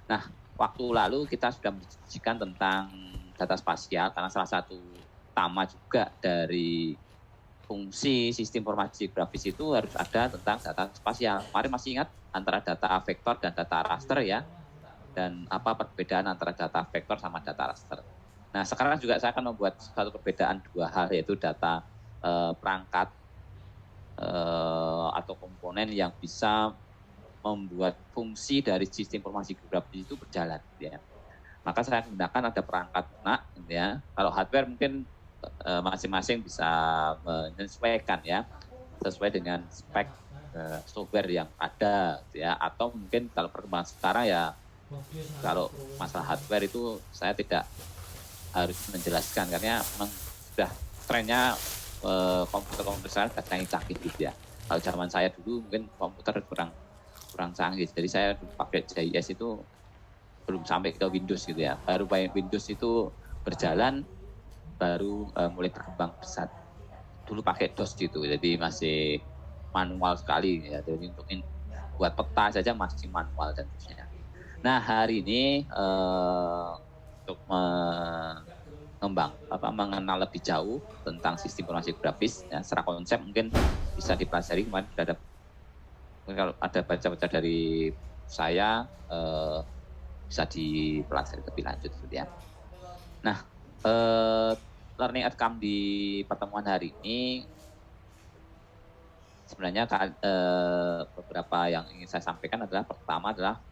Nah, waktu lalu kita sudah mendiskusikan tentang data spasial karena salah satu utama juga dari fungsi sistem informasi geografis itu harus ada tentang data spasial. Kemarin masih ingat antara data vektor dan data raster ya, dan apa perbedaan antara data vektor sama data raster. Nah, sekarang juga saya akan membuat satu perbedaan dua hal, yaitu data perangkat atau komponen yang bisa membuat fungsi dari sistem informasi geografis itu berjalan. Ya. Maka saya gunakan ada perangkat lunak, ya. Kalau hardware mungkin masing-masing bisa menyesuaikan ya, sesuai dengan spek software yang ada, ya. Atau mungkin kalau perkembangan sekarang ya, kalau masalah hardware itu saya tidak harus menjelaskan karena memang sudah trennya komputer-komputer sekarang sudah canggih-canggih gitu ya. Kalau zaman saya dulu mungkin komputer kurang canggih, jadi saya pakai JIS itu belum sampai ke Windows gitu ya. Baru Windows itu berjalan, baru mulai berkembang pesat. Dulu pakai DOS gitu, jadi masih manual sekali ya. Jadi untuk buat peta saja masih manual dan sebagainya. Nah, hari ini untuk mengenal lebih jauh tentang sistem informasi geografis ya, secara konsep mungkin bisa dipelajari. Kemarin sudah ada, kalau ada baca-baca dari saya bisa dipelajari lebih lanjut gitu ya. Nah, learning outcome di pertemuan hari ini sebenarnya beberapa yang ingin saya sampaikan adalah, pertama adalah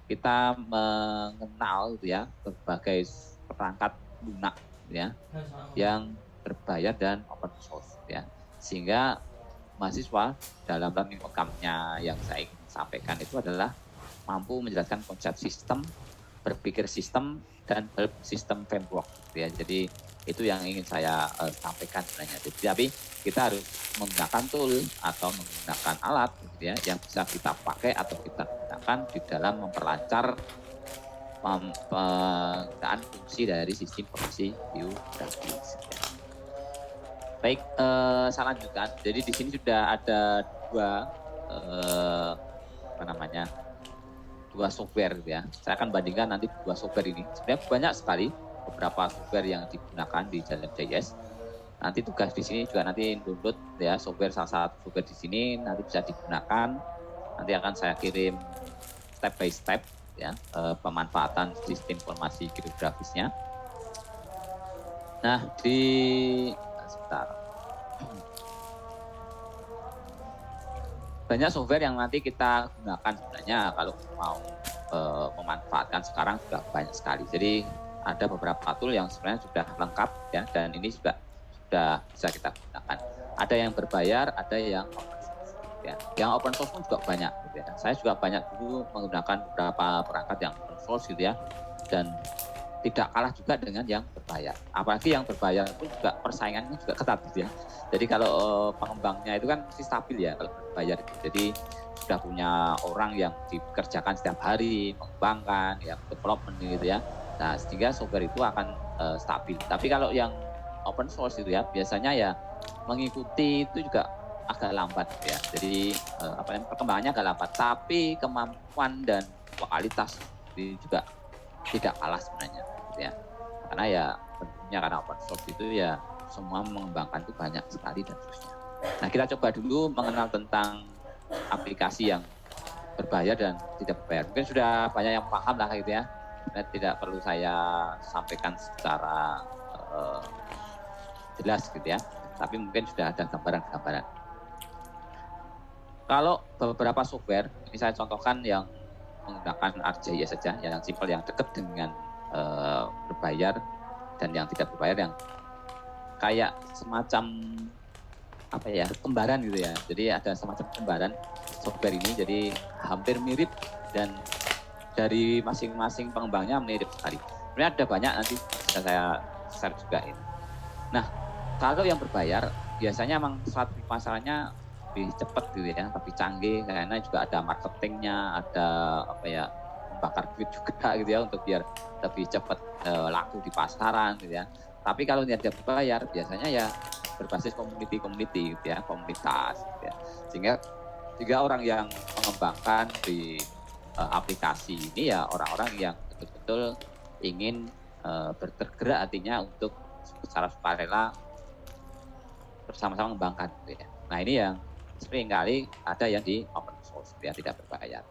kita mengenal gitu ya berbagai perangkat lunak ya yang berbayar dan open source ya, sehingga mahasiswa dalam learning outcome-nya yang saya ingin sampaikan itu adalah mampu menjelaskan konsep sistem, berpikir sistem, dan sistem framework ya. Jadi itu yang ingin saya sampaikan sebenarnya. Jadi, tapi kita harus menggunakan tool atau menggunakan alat gitu ya, yang bisa kita pakai atau kita gunakan di dalam memperlancar penggunaan fungsi dari sistem informasi geografis. Ya. Baik, saya lanjutkan. Jadi di sini sudah ada dua software ya. Saya akan bandingkan nanti dua software ini. Sebenarnya banyak sekali beberapa software yang digunakan di JS. Nanti tugas di sini juga nanti download ya software, salah satu software di sini nanti bisa digunakan. Nanti akan saya kirim step by step ya pemanfaatan sistem informasi geografisnya. Nah, sebentar. Banyak software yang nanti kita gunakan sebenarnya kalau mau memanfaatkan sekarang sudah banyak sekali. Jadi ada beberapa tool yang sebenarnya sudah lengkap ya, dan ini juga sudah bisa kita gunakan. Ada yang berbayar, ada yang open source ya. Yang open source pun juga banyak gitu ya. Saya juga banyak dulu menggunakan beberapa perangkat yang open source gitu ya, dan tidak kalah juga dengan yang berbayar. Apalagi yang berbayar pun juga persaingannya juga ketat gitu ya. Jadi kalau pengembangnya itu kan masih stabil ya kalau berbayar itu. Jadi sudah punya orang yang dikerjakan setiap hari, mengembangkan, ya development gitu ya. Nah, sehingga software itu akan stabil. Tapi kalau yang open source itu ya, biasanya ya mengikuti itu juga agak lambat ya. Jadi perkembangannya agak lambat. Tapi kemampuan dan kualitas itu juga tidak kalah sebenarnya. Ya, karena ya tentunya karena open source itu ya semua mengembangkan itu banyak sekali dan seterusnya. Nah, kita coba dulu mengenal tentang aplikasi yang berbayar dan tidak berbayar. Mungkin sudah banyak yang paham lah gitu ya. Tidak perlu saya sampaikan secara jelas gitu ya. Tapi mungkin sudah ada gambaran-gambaran. Kalau beberapa software, ini saya contohkan yang menggunakan ArcGIS saja, yang simpel, yang dekat dengan berbayar dan yang tidak berbayar, yang kayak semacam kembaran gitu ya. Jadi ada semacam kembaran software ini, jadi hampir mirip dan dari masing-masing pengembangnya mirip sekali. Sebenarnya ada banyak, nanti bisa saya share juga ini. Nah, kalau yang berbayar biasanya memang suatu masalahnya lebih cepat gitu ya, lebih canggih karena juga ada marketingnya, ada membakar duit juga gitu ya untuk biar lebih cepat laku di pasaran gitu ya. Tapi kalau tidak berbayar biasanya ya berbasis community gitu ya, komunitas gitu ya. Sehingga orang yang mengembangkan di aplikasi ini ya orang-orang yang betul-betul ingin bergerak artinya untuk secara sukarela bersama-sama mengembangkan gitu ya. Nah ini yang seringkali ada yang di open source ya, tidak berbayar.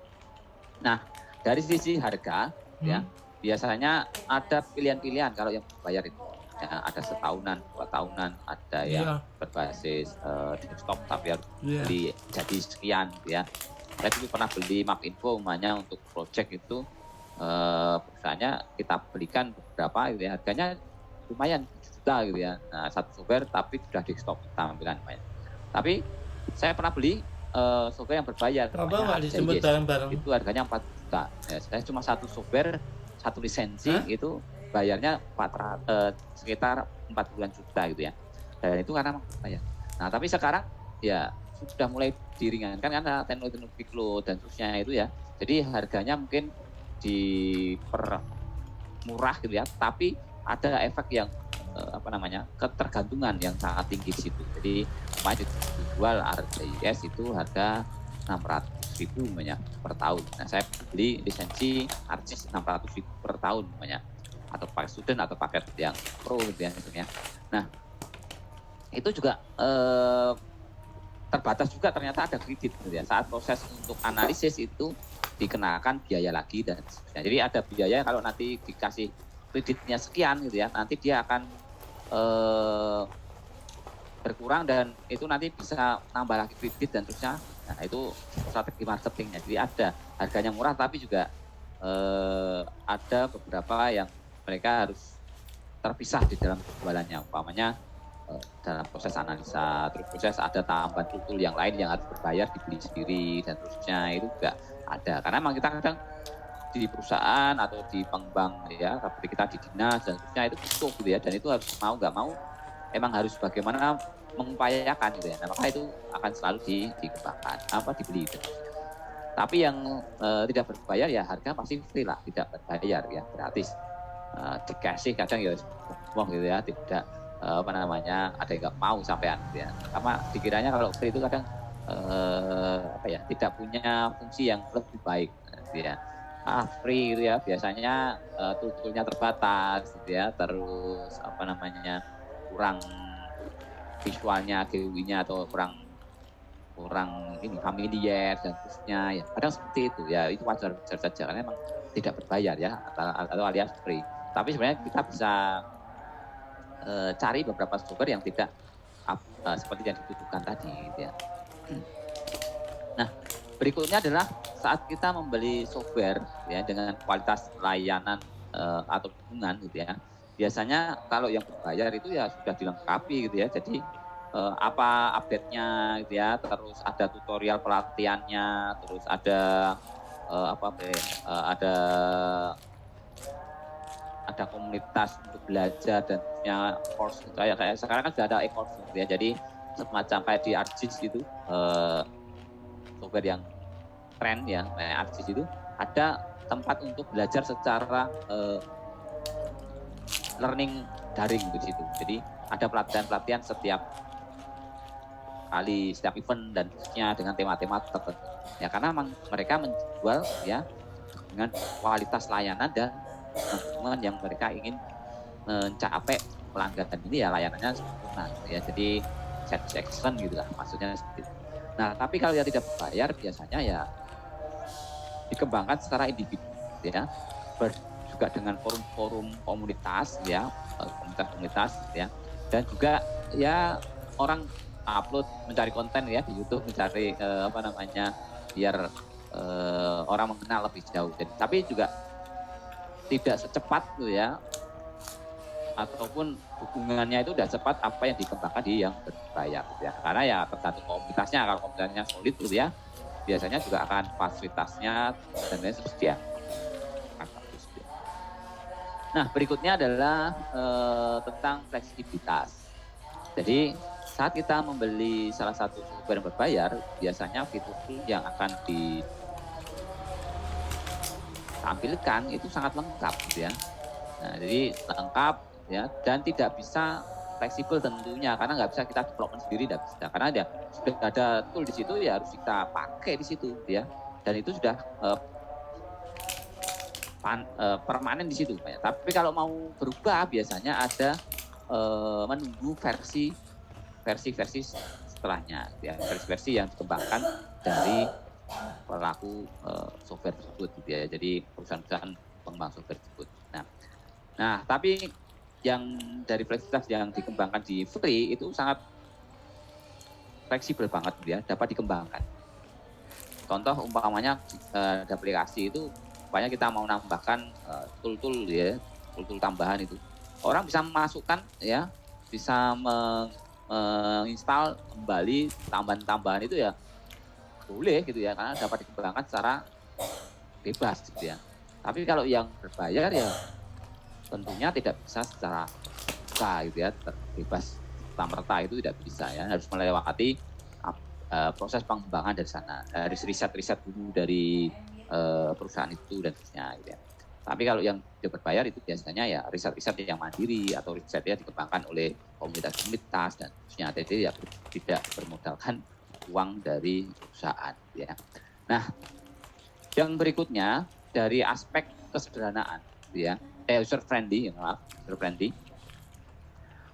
Nah dari sisi harga ya biasanya ada pilihan-pilihan kalau yang berbayar itu. Ya, ada setahunan, 2 tahunan, ada yang berbasis desktop tapi harus beli jadi sekian gitu ya. Saya dulu pernah beli Mapinfo umumnya untuk project itu perusahaannya kita belikan beberapa gitu ya, harganya lumayan juta gitu ya. Nah, satu software tapi sudah desktop tampilan lumayan. Tapi saya pernah beli software yang berbayar. Apa nggak disebut bareng-bareng? Itu harganya 4 juta. Ya, saya cuma satu software, satu lisensi itu bayarnya sekitar 40-an juta gitu ya. Dan itu karena bayar. Nah, tapi sekarang ya sudah mulai diringankan karena teknologi cloud dan terusnya itu ya. Jadi harganya mungkin dipermurah gitu ya, tapi ada efek yang ketergantungan yang sangat tinggi di situ. Jadi kemarin dijual ArcGIS itu harga 600.000 per tahun. Nah saya beli lisensi ArcGIS 600.000 per tahun atau paket student atau paket yang pro gitu ya. Nah itu juga terbatas juga, ternyata ada kredit gitu ya. Saat proses untuk analisis itu dikenakan biaya lagi dan sebagainya. Jadi ada biaya kalau nanti dikasih kreditnya sekian gitu ya, nanti dia akan berkurang dan itu nanti bisa nambah lagi kredit dan terusnya. Nah itu strategi marketingnya. Jadi ada harganya murah tapi juga ada beberapa yang mereka harus terpisah di dalam jualannya. Umpamanya dalam proses analisa, terus proses ada tambahan tool yang lain yang harus berbayar dibeli sendiri dan terusnya itu juga ada. Karena memang kita kadang di perusahaan atau di bank ya, seperti kita di dinas dan terusnya itu butuh gitu ya, dan itu harus mau nggak mau emang harus bagaimana mengupayakan gitu ya. Nah, maka itu akan selalu dikembangkan, dibeli gitu. Tapi yang tidak berbayar ya harga pasti free lah, tidak berbayar ya, gratis. Dikasih kadang ya uang gitu ya, tidak ada yang nggak mau sampean gitu ya. Karena dikiranya kalau free itu kadang tidak punya fungsi yang lebih baik gitu ya. Free gitu ya, biasanya toolnya terbatas gitu ya, terus kurang visualnya, GUI-nya atau kurang ini familiar dan terusnya ya. Kadang seperti itu ya, itu wajar saja karena memang tidak berbayar ya atau alias free. Tapi sebenarnya kita bisa cari beberapa software yang tidak seperti yang dibutuhkan tadi gitu ya. Nah, berikutnya adalah saat kita membeli software ya dengan kualitas layanan atau dukungan gitu ya. Biasanya kalau yang berbayar itu ya sudah dilengkapi gitu ya. Jadi apa update-nya gitu ya, terus ada tutorial pelatihannya, terus ada ada komunitas untuk belajar dan punya course gitu. Kayak sekarang kan sudah ada e-course gitu ya. Jadi semacam kayak di ArcGIS gitu, software yang tren ya, ArcGIS itu ada tempat untuk belajar secara learning daring di situ. Jadi ada pelatihan-pelatihan setiap kali, setiap event dan terusnya dengan tema-tema tertentu. Ya karena memang mereka menjual ya dengan kualitas layanan dan teman-teman yang mereka ingin mencapai pelanggan ini ya layanannya sempurna ya. Jadi service excellent gitu lah maksudnya seperti itu. Nah, tapi kalau yang tidak berbayar biasanya ya dikembangkan secara individu ya. Juga dengan forum-forum komunitas ya, komunitas-komunitas ya. Dan juga ya orang upload mencari konten ya di YouTube, mencari biar orang mengenal lebih jauh. Jadi, tapi juga tidak secepat tuh ya, ataupun hubungannya itu udah cepat apa yang dikembangkan di yang berbayar gitu ya. Karena ya tergantung komunitasnya, kalau komunitasnya solid gitu ya, biasanya juga akan fasilitasnya dan lain sebagainya. Nah berikutnya adalah tentang fleksibilitas. Jadi saat kita membeli salah satu software yang berbayar, biasanya fitur yang akan ditampilkan itu sangat lengkap gitu ya. Nah, jadi lengkap ya dan tidak bisa fleksibel tentunya karena nggak bisa kita development sendiri, tidak bisa karena dia sudah ada tool di situ ya harus kita pakai di situ ya, dan itu sudah permanen di situ. Tapi kalau mau berubah biasanya ada menunggu versi setelahnya, ya, versi-versi yang dikembangkan dari pelaku software tersebut, gitu ya. Jadi perusahaan-perusahaan pengembang software tersebut. Nah, tapi yang dari fleksibilitas yang dikembangkan di free itu sangat fleksibel banget, gitu ya, dapat dikembangkan. Contoh umpamanya di aplikasi itu, banyak kita mau nambahkan tool-tool ya, tool-tool tambahan itu. Orang bisa memasukkan ya, bisa menginstal kembali tambahan-tambahan itu ya boleh gitu ya, karena dapat dikembangkan secara bebas gitu ya. Tapi kalau yang berbayar ya tentunya tidak bisa secara buka gitu ya, terbebas serta-merta itu tidak bisa ya, harus melewati proses pengembangan dari sana, harus riset-riset dulu dari perusahaan itu dan sebagainya gitu ya. Tapi kalau yang tidak berbayar itu biasanya ya riset-riset yang mandiri atau risetnya dikembangkan oleh komunitas-komunitas dan sebagainya, jadi ya tidak bermodalkan uang dari perusahaan ya. Nah, yang berikutnya dari aspek kesederhanaan ya, user friendly, user friendly.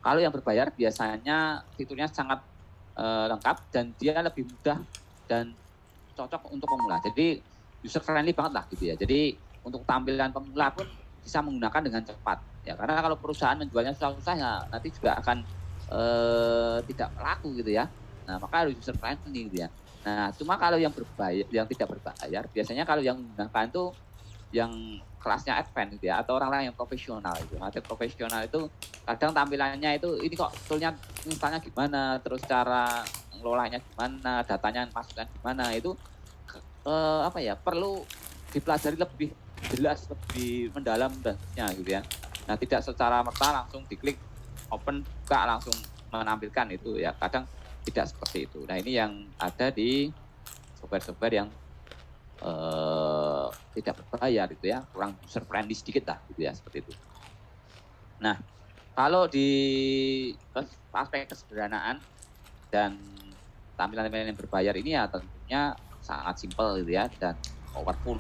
Kalau yang berbayar biasanya fiturnya sangat lengkap dan dia lebih mudah dan cocok untuk pemula. Jadi user friendly banget lah gitu ya. Jadi untuk tampilan pemula pun bisa menggunakan dengan cepat ya. Karena kalau perusahaan menjualnya susah-susah ya nanti juga akan tidak laku gitu ya. Nah, maka harus user friendly gitu ya. Nah, cuma kalau yang berbayar, yang tidak berbayar, biasanya kalau yang menggunakan itu yang kelasnya advance gitu ya, atau orang-orang yang profesional itu. Ada profesional itu kadang tampilannya itu ini kok toolnya instalnya gimana, terus cara ngelolanya gimana, datanya masukkan gimana, itu perlu dipelajari lebih jelas, lebih mendalam dan sebagainya gitu ya. Nah, tidak secara merta langsung diklik open buka langsung menampilkan itu ya, kadang tidak seperti itu. Nah, ini yang ada di software-software yang tidak berbayar gitu ya, kurang user friendly sedikit lah gitu ya, seperti itu. Nah, kalau di aspek kesederhanaan dan tampilan-tampilan yang berbayar ini ya tentunya sangat simpel gitu ya dan powerful.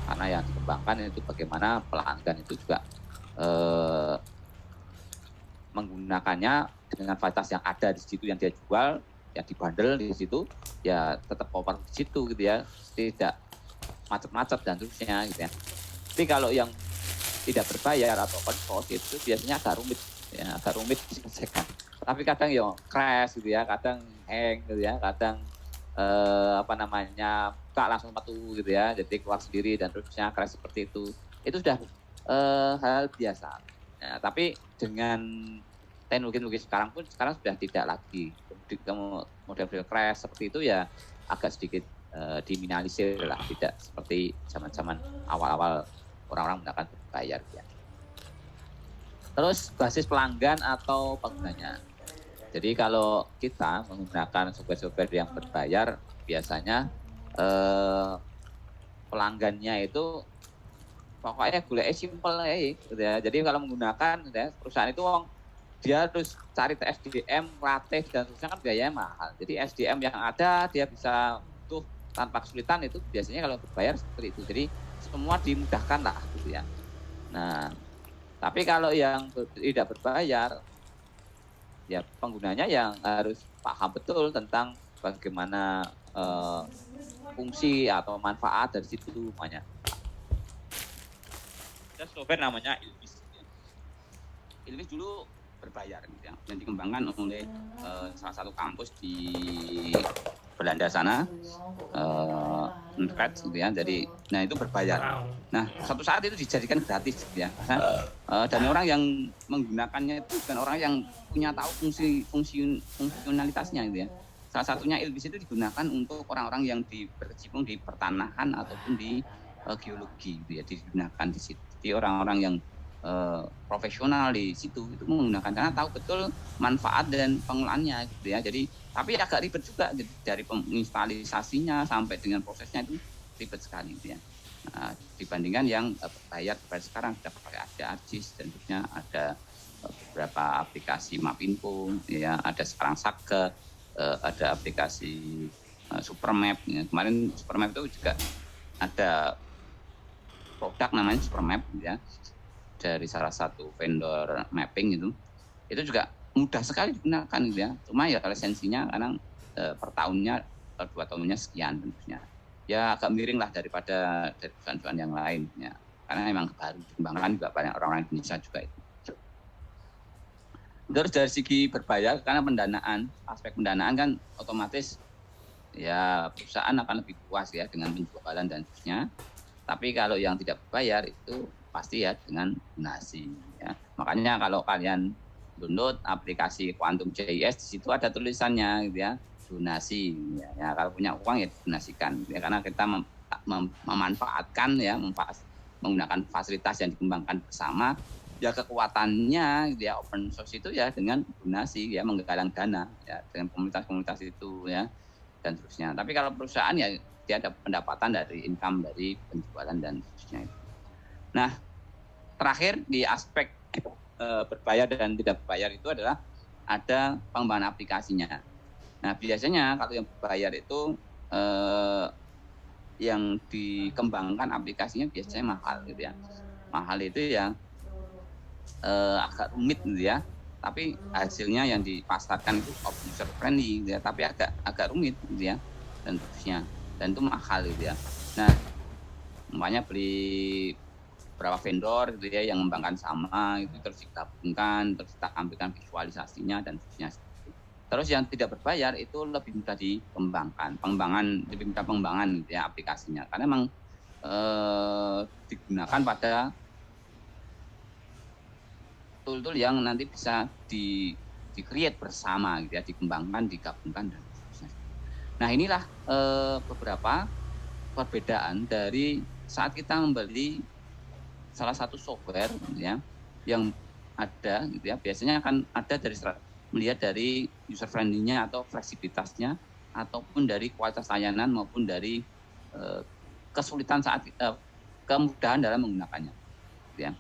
Karena yang dikembangkan itu bagaimana pelanggan itu juga menggunakannya dengan fasilitas yang ada di situ yang dia jual, yang dibandel di situ, ya tetap power di situ gitu ya, tidak macet-macet dan terusnya gitu ya. Tapi kalau yang tidak berbayar atau open source itu biasanya agak rumit diselesaikan. Tapi kadang ya crash gitu ya, kadang hang gitu ya, kadang buka langsung mati gitu ya, jadi keluar sendiri dan terusnya crash seperti itu. Itu sudah hal biasa. Ya, tapi dengan teknologi sekarang sudah tidak lagi model crash seperti itu ya, agak sedikit diminimalisir lah, tidak seperti zaman-zaman awal-awal orang-orang menggunakan berbayar ya. Terus basis pelanggan atau penggunanya. Jadi kalau kita menggunakan software-software yang berbayar biasanya pelanggannya itu pokoknya gulanya simple ya gitu ya. Jadi kalau menggunakan ya, perusahaan itu dia terus cari SDM, latih dan terusnya kan biayanya mahal. Jadi SDM yang ada dia bisa tuh tanpa kesulitan, itu biasanya kalau berbayar seperti itu. Jadi semua dimudahkan lah gitu ya. Nah, tapi kalau yang tidak berbayar ya penggunanya yang harus paham betul tentang bagaimana fungsi atau manfaat dari situ semuanya. Ada software namanya Ilmis. Ilmis dulu berbayar gitu ya, yang dikembangkan oleh salah satu kampus di Belanda sana, gitu ya. Jadi, nah itu berbayar. Nah, suatu saat itu dijadikan gratis gitu ya. Dan orang yang menggunakannya itu bukan orang yang punya tahu fungsionalitasnya gitu ya. Salah satunya Ilmis itu digunakan untuk orang-orang yang berkecimpung di pertanahan ataupun di geologi gitu ya, digunakan di situ. Jadi orang-orang yang profesional di situ itu menggunakan karena tahu betul manfaat dan pengolahannya gitu ya. Jadi tapi agak ribet juga, jadi dari penginstalisasinya sampai dengan prosesnya itu ribet sekali gitu ya. Nah, dibandingkan yang berbayar sekarang sudah pakai ada ArcGIS dan terusnya ada beberapa aplikasi Mapinfo ya, ada sekarang Sage, ada aplikasi Supermap ya. Kemarin Supermap itu juga ada produk namanya Supermap ya, dari salah satu vendor mapping itu juga mudah sekali digunakan gitu ya. Cuma ya lisensinya kadang per tahunnya 2 tahunnya sekian tentunya. Ya agak miring lah daripada dari perusahaan-perusahaan yang lain ya. Karena memang baru dikembangkan juga banyak orang-orang Indonesia juga itu. Terus dari segi berbayar, karena pendanaan, aspek pendanaan kan otomatis ya perusahaan akan lebih puas ya dengan penjualan dan seterusnya. Tapi kalau yang tidak berbayar itu pasti ya dengan donasi ya. Makanya kalau kalian download aplikasi Quantum JS, di situ ada tulisannya gitu ya, donasi ya. Ya kalau punya uang ya donasikan ya, karena kita memanfaatkan ya, menggunakan fasilitas yang dikembangkan bersama. Ya kekuatannya gitu ya, open source itu ya dengan donasi ya, menggalang dana ya dengan komunitas-komunitas itu ya dan seterusnya. Tapi kalau perusahaan ya dia ada pendapatan dari income dari penjualan dan seterusnya itu. Nah, terakhir di aspek berbayar dan tidak berbayar itu adalah ada pengembangan aplikasinya. Nah, biasanya kalau yang berbayar itu yang dikembangkan aplikasinya biasanya mahal gitu ya. Mahal itu ya agak rumit gitu ya. Tapi hasilnya yang dipasarkan itu user friendly gitu ya, tapi agak rumit gitu ya dan seterusnya. Dan itu mahal gitu ya. Nah, umpamanya beli berapa vendor gitu ya yang mengembangkan sama itu, terus digabungkan, terus kita ambilkan visualisasinya dan seterusnya. Terus yang tidak berbayar itu lebih mudah dikembangkan, lebih mudah pengembangan gitu ya aplikasinya, karena memang digunakan pada tool-tool yang nanti bisa di-create bersama gitu ya, dikembangkan, digabungkan dan seterusnya. Nah, inilah beberapa perbedaan dari saat kita membeli salah satu software ya yang ada gitu ya, biasanya akan ada dari melihat dari user friendly-nya atau fleksibilitasnya, ataupun dari kualitas layanan, maupun dari kesulitan saat kemudahan dalam menggunakannya gitu ya.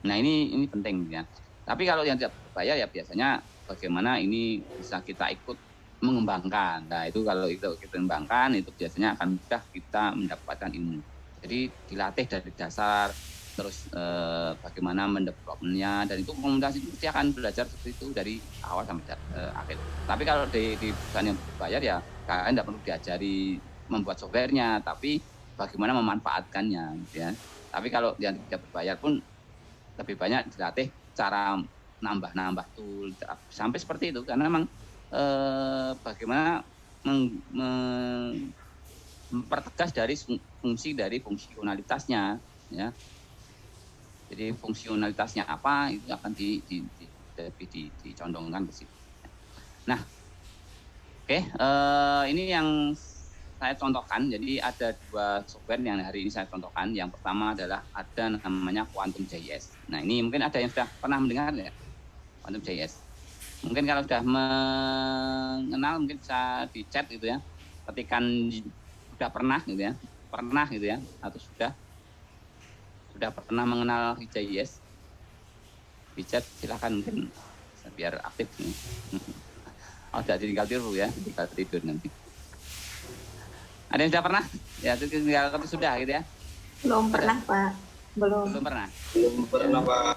Nah, ini penting ya. Tapi kalau yang tidak berbayar ya biasanya bagaimana ini bisa kita ikut mengembangkan. Nah, itu kalau kita mengembangkan itu biasanya akan mudah kita mendapatkan ilmu. Jadi dilatih dari dasar, terus bagaimana mendevelopnya, dan itu komunitas itu pasti akan belajar seperti itu dari awal sampai akhir. Tapi kalau di perusahaan yang berbayar ya kalian tidak perlu diajari membuat softwarenya, tapi bagaimana memanfaatkannya gitu ya. Tapi kalau yang tidak berbayar pun lebih banyak dilatih cara nambah tool sampai seperti itu, karena memang bagaimana mempertegas dari fungsionalitasnya ya. Jadi fungsionalitasnya apa itu akan dicondongkan ke situ. Nah, oke, ini yang saya contohkan. Jadi ada 2 software yang hari ini saya contohkan. Yang pertama adalah ada namanya Quantum JS. Nah, ini mungkin ada yang sudah pernah mendengar ya, Quantum JS. Mungkin kalau sudah mengenal mungkin bisa di chat gitu ya. Ketikan sudah pernah gitu ya, atau sudah pernah mengenal JS. Di chat silakan, mungkin biar aktif nih. Oh, sudah tinggal tidur ya, tinggal tidur nanti. Ada yang sudah pernah? Ya, tinggal sudah gitu ya. Belum pernah, Pak. Belum pernah. Pak.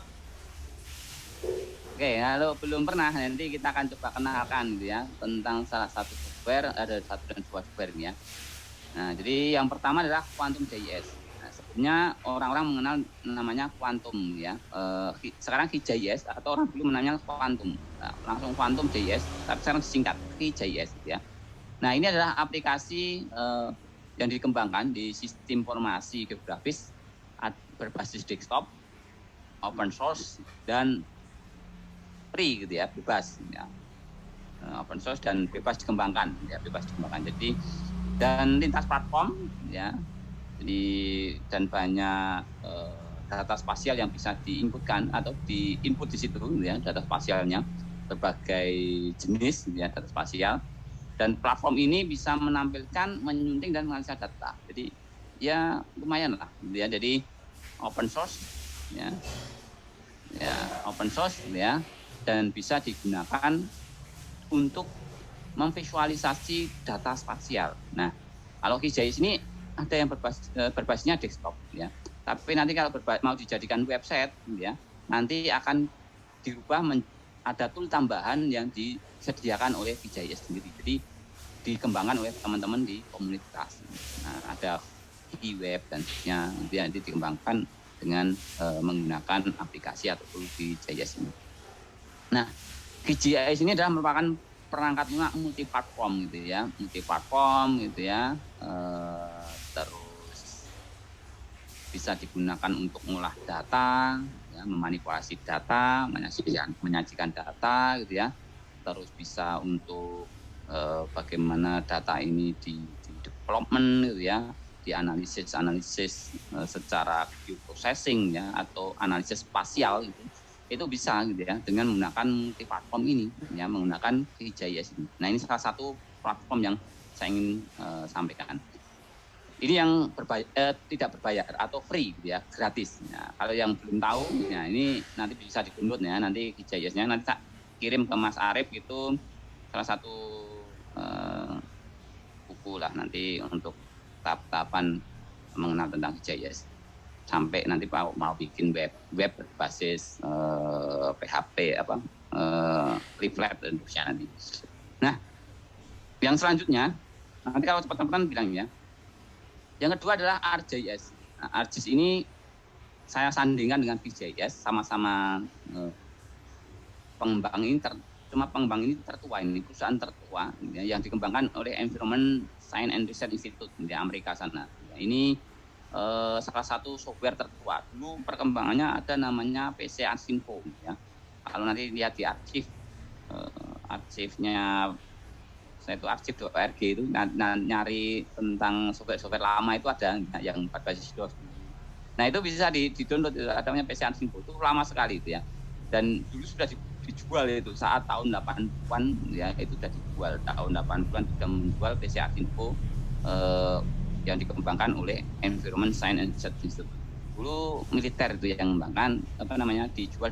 Oke, kalau belum pernah, nanti kita akan coba kenalkan gitu ya tentang salah satu software, ada 1 dan 2 software ini ya. Nah, jadi yang pertama adalah Quantum JS. Nah, sebelumnya orang-orang mengenal namanya Quantum ya. Sekarang QJS, atau orang dulu menamanya Quantum. Nah, langsung Quantum JS, tapi sekarang disingkat QJS ya. Nah, ini adalah aplikasi yang dikembangkan di sistem informasi geografis berbasis desktop, open source, dan free gitu ya, bebas ya. Open source dan bebas dikembangkan ya, Jadi dan lintas platform ya. Jadi dan banyak data spasial yang bisa diinputkan atau diinput di situ ya, data spasialnya berbagai jenis ya, data spasial. Dan platform ini bisa menampilkan, menyunting dan menganalisa data. Jadi ya lumayan lah ya. Jadi open source ya, open source ya, dan bisa digunakan untuk memvisualisasi data spasial. Nah, kalau QGIS ini ada yang berbasisnya desktop ya. Tapi nanti kalau mau dijadikan website, ya, nanti akan dirubah ada tool tambahan yang disediakan oleh PJIS sendiri. Jadi dikembangkan oleh teman-teman di komunitas. Nah, ada e-web dan sebagainya nanti dikembangkan dengan menggunakan aplikasi atau tool PJIS ini. Nah, PJIS ini adalah merupakan perangkat lunak multi-platform gitu ya, terus bisa digunakan untuk mengolah data, ya, memanipulasi data, menyajikan data gitu ya, terus bisa untuk bagaimana data ini di development gitu ya, dianalisis secara video processing ya, atau analisis spasial gitu. Itu bisa gitu ya dengan menggunakan multi platform ini ya, menggunakan PJIS ini. Nah, ini salah satu platform yang saya ingin sampaikan. Ini yang tidak berbayar atau free gitu ya, gratis. Nah, kalau yang belum tahu ya, ini nanti bisa di-download ya, nanti PJIS-nya nanti tak kirim ke Mas Arif, itu salah satu buku lah nanti untuk tahap-tahapan mengenal tentang PJIS. Sampai nanti mau bikin web berbasis PHP Reflect dan terusnya nanti. Nah, yang selanjutnya nanti kalau cepat-cepatan bilang ya. Yang kedua adalah ArcGIS. Nah, ArcGIS ini saya sandingkan dengan PJIS, sama-sama pengembang ini cuma pengembang ini tertua, ini perusahaan tertua ya, yang dikembangkan oleh Environment Science and Research Institute di Amerika sana. Ya, ini salah satu software tertua. Dulu perkembangannya ada namanya PC Arsinfo ya. Kalau nanti lihat di arsipnya saya itu arsip.org itu nyari tentang software lama itu ada yang berbasis DOS. Nah, itu bisa di-download, ada namanya PC Arsinfo. Itu lama sekali itu ya. Dan dulu sudah dijual itu saat tahun 80-an ya, itu sudah dijual tahun 80-an, sudah menjual PC Arsinfo yang dikembangkan oleh Environment Science and Research Institute. Dulu militer itu yang mengembangkan, dijual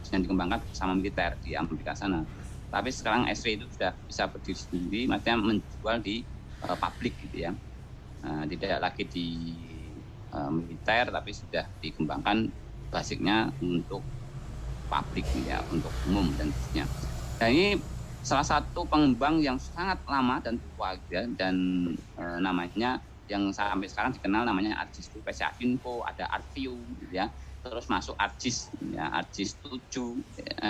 dan dikembangkan bersama militer di Amerika sana. Tapi sekarang S3 itu sudah bisa berdiri sendiri, maksudnya menjual di publik gitu ya. Tidak lagi di militer, tapi sudah dikembangkan basicnya untuk publik ya, untuk umum dan sebagainya. Dan ini salah satu pengembang yang sangat lama dan tua ya, dan namanya yang sampai sekarang dikenal namanya ArcGIS itu PC Arsinfo, ada ArcView ya, terus masuk ArcGIS ya, ArcGIS 7, 6,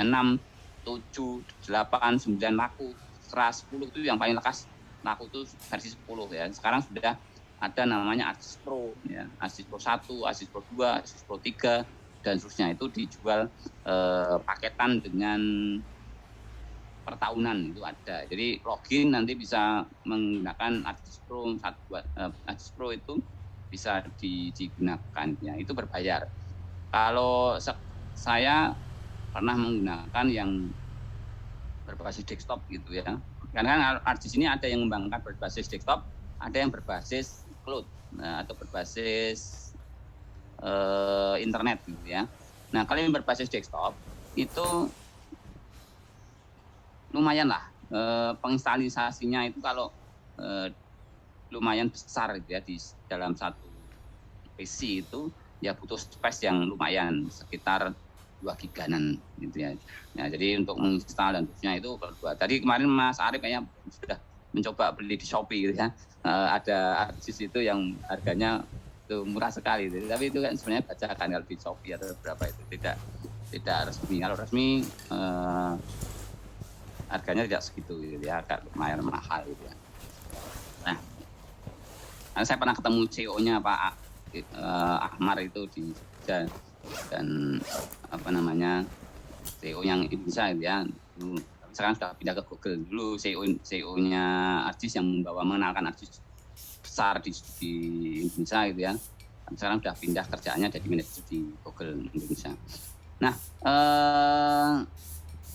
7, 8, 9 laku, 10 itu yang paling lekas laku itu versi 10 ya. Sekarang sudah ada namanya ArcGIS Pro ya, ArcGIS Pro 1, ArcGIS Pro 2, ArcGIS Pro 3 dan seterusnya, itu dijual paketan dengan pertahunan itu ada. Jadi login nanti bisa menggunakan ArcGIS Pro 1, ArcGIS Pro itu bisa digunakan ya, itu berbayar. Kalau saya pernah menggunakan yang berbasis desktop gitu ya. Karena ArcGIS ini ada yang mengembangkan berbasis desktop, ada yang berbasis cloud atau berbasis internet gitu ya. Nah, kalau yang berbasis desktop itu lumayan lah penginstalisasinya itu kalau lumayan besar gitu ya, di dalam satu PC itu ya butuh space yang lumayan sekitar 2 giganan gitu ya. Nah, jadi untuk menginstal dan terusnya itu berdua. Tadi kemarin Mas Arif kayaknya sudah mencoba beli di Shopee gitu ya. Ada ArcGIS itu yang harganya itu murah sekali gitu. Tapi itu kan sebenarnya bacakan kalau di Shopee atau berapa itu tidak resmi. Kalau resmi harganya tidak segitu gitu ya, agak lumayan mahal gitu ya. Nah, saya pernah ketemu CEO-nya Pak Ahmar itu di Jogja, dan CEO yang Indonesia gitu ya. Sekarang sudah pindah ke Google. Dulu CEO-nya ArcGIS yang mengenalkan ArcGIS besar di Indonesia gitu ya. Sekarang sudah pindah kerjaannya jadi manajer di Google Indonesia. Nah,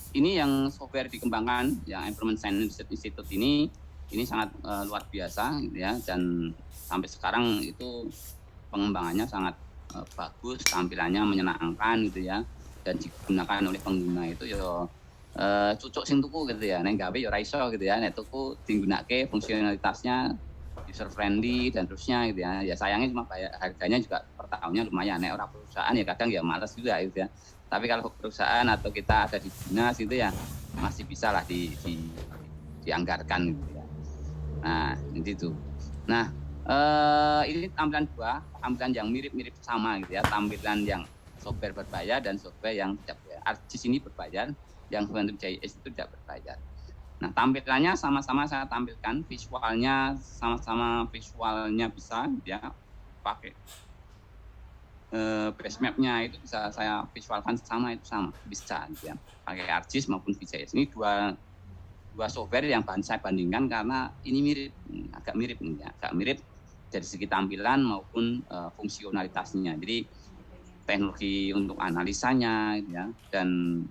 ini yang software dikembangkan yang Environment Science and Research Institute ini sangat luar biasa gitu ya, dan sampai sekarang itu pengembangannya sangat bagus, tampilannya menyenangkan gitu ya, dan digunakan oleh pengguna itu ya cucuk sing tuku gitu ya, nek gawe ya ora iso gitu ya, nek tuku digunakake fungsionalitasnya user friendly dan terusnya gitu ya. Ya sayangnya cuma harganya juga per tahunnya lumayan. Orang perusahaan ya kadang ya malas juga gitu ya. Tapi kalau perusahaan atau kita ada di dinas itu ya masih bisa lah dianggarkan gitu ya. Nah, itu. Nah, ini tampilan yang mirip-mirip sama gitu ya. Tampilan yang software berbayar dan software yang tidak berbayar. ArcGIS ini berbayar, yang FluentGIS itu tidak berbayar. Nah, tampilannya sama-sama saya tampilkan, visualnya sama-sama visualnya bisa ya, pakai base map-nya itu bisa saya visualkan sama bisa ya, pakai ArcGIS maupun VGIS. Ini dua software yang saya bandingkan karena ini agak mirip dari segi tampilan maupun fungsionalitasnya. Jadi teknologi untuk analisanya ya, dan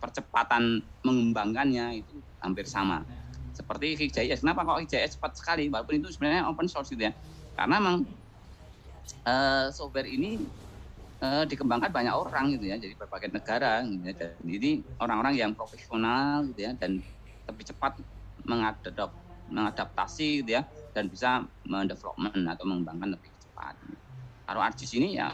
percepatan mengembangkannya itu hampir sama. Seperti VGIS. Kenapa kok VGIS cepat sekali? Walaupun itu sebenarnya open source gitu ya. Karena memang software ini dikembangkan banyak orang gitu ya, jadi berbagai negara gitu ya. Jadi orang-orang yang profesional gitu ya dan lebih cepat mengadaptasi gitu ya, dan bisa mendevelopment atau mengembangkan lebih cepat. Kalau ArcGIS ini ya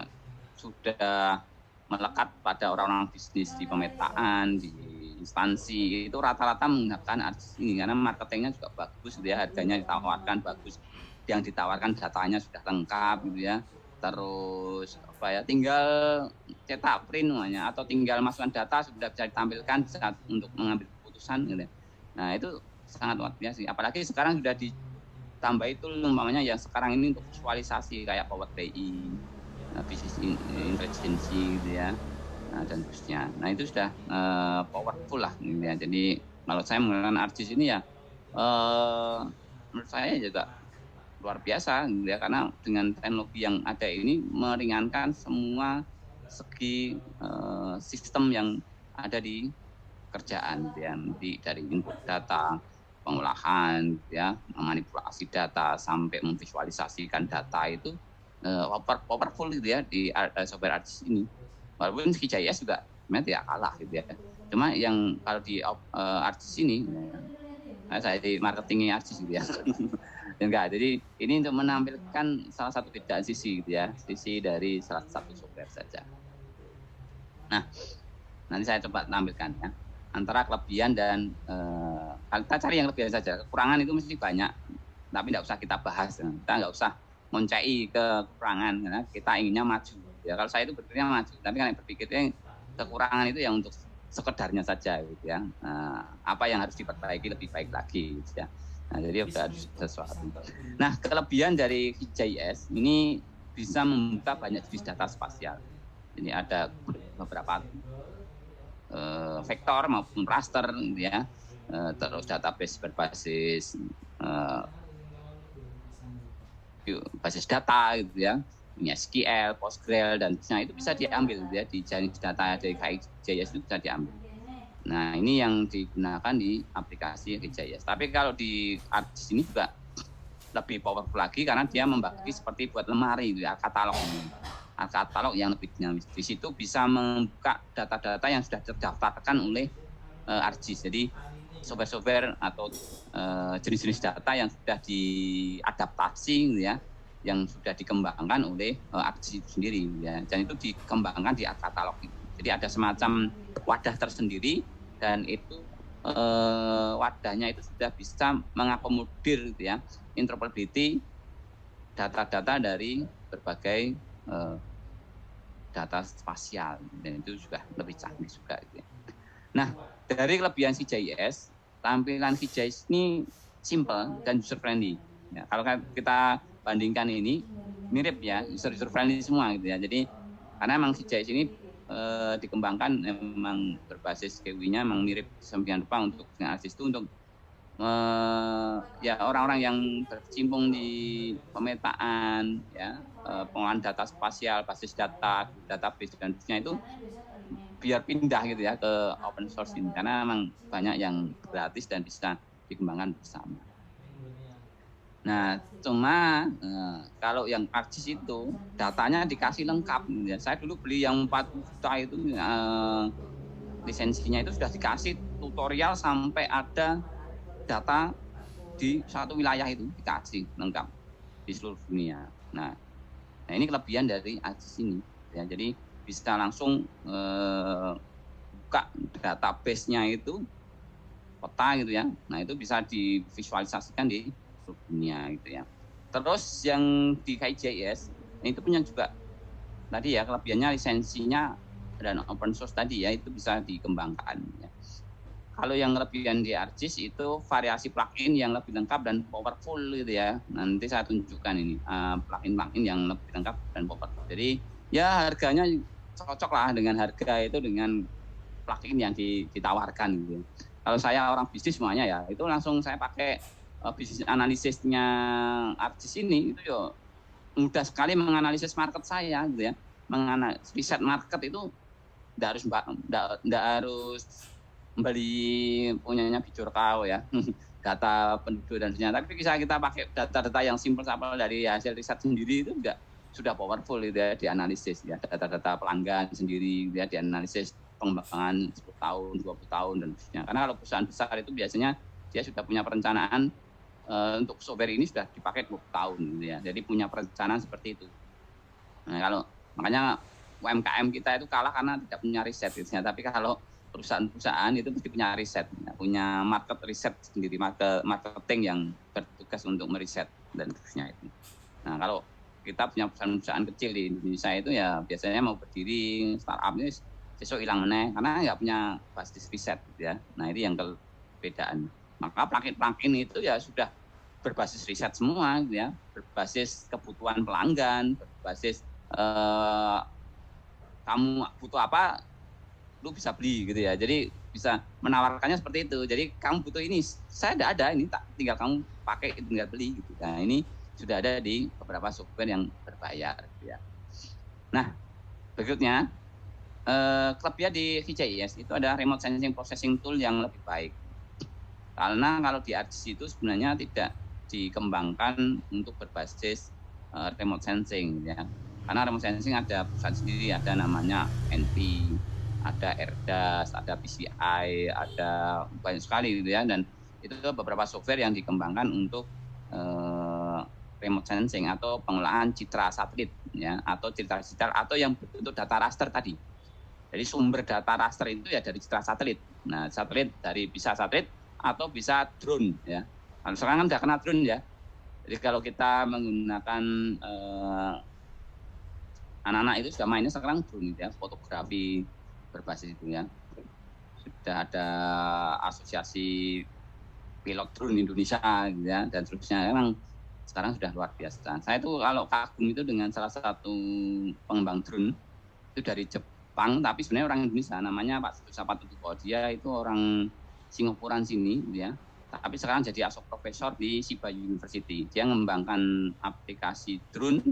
sudah melekat pada orang-orang bisnis di pemetaan, di instansi, itu rata-rata menggunakan ArcGIS ini karena marketingnya juga bagus gitu ya, harganya ditawarkan bagus, yang ditawarkan datanya sudah lengkap gitu ya. Terus tinggal cetak print namanya, atau tinggal masukkan data sudah bisa ditampilkan saat untuk mengambil keputusan gitu. Nah, itu sangat luar biasa. Apalagi sekarang sudah ditambah itu umpamanya yang sekarang ini untuk visualisasi kayak Power BI, Business Intelligence gitu ya. Nah, dan terusnya. Nah, itu sudah powerful lah gitu ya. Jadi kalau saya menggunakan ArcGIS ini ya menurut saya juga luar biasa gitu ya, karena dengan teknologi yang ada ini meringankan semua segi sistem yang ada di kerjaan gitu ya, dari input data, pengolahan gitu ya, memanipulasi data sampai memvisualisasikan data itu powerful gitu ya di software ArcGIS ini. Walaupun VGIS juga sebenarnya tidak kalah gitu ya. Cuma yang kalau di ArcGIS ini saya di marketingnya ArcGIS gitu ya. Enggak, jadi ini untuk menampilkan salah satu beda sisi gitu ya, sisi dari salah satu software saja. Nah, nanti saya coba tampilkan ya, antara kelebihan dan kita cari yang kelebihan saja. Kekurangan itu mesti banyak, tapi tidak usah kita bahas. Kita nggak usah mencai ke kekurangan, karena kita inginnya maju. Ya, kalau saya itu berpikirnya maju, tapi kan berpikirnya kekurangan itu yang untuk sekedarnya saja gitu ya. Apa yang harus diperbaiki lebih baik lagi gitu ya. Nah, jadi harus sesuatu. Nah, kelebihan dari VGIS ini bisa membuka banyak jenis data spasial. Ini ada beberapa vektor maupun raster gitu ya. Terus database berbasis basis data gitu ya. Ini SQL, PostgreSQL dan itu bisa diambil gitu ya, di jenis data dari VGIS itu bisa diambil. Nah, ini yang digunakan di aplikasi VGIS. Tapi kalau di ArcGIS ini juga lebih powerful lagi karena dia membagi seperti buat lemari gitu ya, katalog yang lebih dinamis. Di situ bisa membuka data-data yang sudah terdaftarkan oleh ArcGIS. Jadi software-software atau jenis-jenis data yang sudah diadaptasi gitu ya, yang sudah dikembangkan oleh ArcGIS sendiri ya. Dan itu dikembangkan di katalog itu. Jadi ada semacam wadah tersendiri dan itu wadahnya itu sudah bisa mengakomodir gitu ya, interoperability data-data dari berbagai data spasial, dan itu juga lebih canggih juga gitu ya. Nah, dari kelebihan VGIS, tampilan VGIS ini simple dan user friendly. Ya, kalau kita bandingkan ini mirip ya, user friendly semua gitu ya. Jadi karena memang VGIS ini dikembangkan memang berbasis GUI-nya memang mirip sembilan rupa untuk ArcGIS itu untuk ya orang-orang yang berkecimpung di pemetaan ya, pengolahan data spasial, basis data, database dan sebagainya itu biar pindah gitu ya ke open source ini, karena memang banyak yang gratis dan bisa dikembangkan bersama. Nah, cuma kalau yang ArcGIS itu datanya dikasih lengkap. Ya. Saya dulu beli yang 40 juta itu lisensinya itu sudah dikasih tutorial sampai ada data di satu wilayah itu dikasih lengkap. di seluruh dunia. Nah ini kelebihan dari ARGIS ini ya, jadi bisa langsung buka database-nya itu peta gitu ya. Nah itu bisa divisualisasikan di seluruh dunia gitu ya. Terus yang di KIJIS itu punya juga tadi ya kelebihannya lisensinya dan open source tadi ya, itu bisa dikembangkan ya. Kalau yang kelebihan di ARGIS itu variasi plugin yang lebih lengkap dan powerful gitu ya. Nanti saya tunjukkan ini plugin-plugin yang lebih lengkap dan powerful. Jadi ya harganya cocok lah dengan harga itu dengan plugin yang ditawarkan gitu. Kalau saya orang bisnis semuanya ya itu langsung saya pakai bisnis analisisnya ARGIS ini itu ya mudah sekali menganalisis market saya gitu ya. Menganalisis riset market itu enggak harus beli punyanya Bijorkau ya, data penduduk dan sebagainya. Tapi bisa kita pakai data-data yang simpel dari hasil riset sendiri itu juga sudah powerful gitu ya, dianalisis ya, data-data pelanggan sendiri gitu ya, dianalisis pengembangan 10 tahun, 20 tahun dan sebagainya. Karena kalau perusahaan besar itu biasanya dia sudah punya perencanaan untuk software ini sudah dipakai 20 tahun gitu ya. Jadi punya perencanaan seperti itu. Nah, kalau makanya UMKM kita itu kalah karena tidak punya riset gitu ya. Tapi kalau perusahaan-perusahaan itu mesti punya riset, punya market riset sendiri, marketing yang bertugas untuk meriset dan seterusnya itu. Nah kalau kita punya perusahaan-perusahaan kecil di Indonesia itu ya biasanya mau berdiri startup ini besok hilang meneh karena nggak punya basis riset gitu ya. Nah itu yang perbedaan. Maka plugin itu ya sudah berbasis riset semua gitu ya, berbasis kebutuhan pelanggan, berbasis kamu butuh apa lu bisa beli gitu ya. Jadi bisa menawarkannya seperti itu. Jadi kamu butuh ini, saya ada ini, tinggal kamu pakai, tinggal beli gitu. Nah ini sudah ada di beberapa software yang berbayar gitu ya. Nah berikutnya kelebihan di VCIS itu ada remote sensing processing tool yang lebih baik. Karena kalau di ARGIS itu sebenarnya tidak dikembangkan untuk berbasis remote sensing ya. Karena remote sensing ada perusahaan sendiri, ada namanya NP, ada AirDAS, ada PCI, ada banyak sekali gitu ya, dan itu beberapa software yang dikembangkan untuk remote sensing atau pengolahan citra satelit ya, atau citra digital atau yang berbentuk data raster tadi. Jadi sumber data raster itu ya dari citra satelit. Nah, satelit bisa satelit atau bisa drone ya. Nah, sekarang kan udah kena drone ya. Jadi kalau kita menggunakan anak-anak itu sudah mainnya sekarang drone ya, fotografi berbasis itu ya. Sudah ada asosiasi pilot drone Indonesia gitu ya, dan seterusnya. Memang sekarang sudah luar biasa. Saya itu kalau kagum itu dengan salah satu pengembang drone itu dari Jepang, tapi sebenarnya orang Indonesia, namanya Pak Sutusapat. Dia itu orang Singapuran sini gitu ya. Tapi sekarang jadi asosiasi profesor di Shiba University. Dia mengembangkan aplikasi drone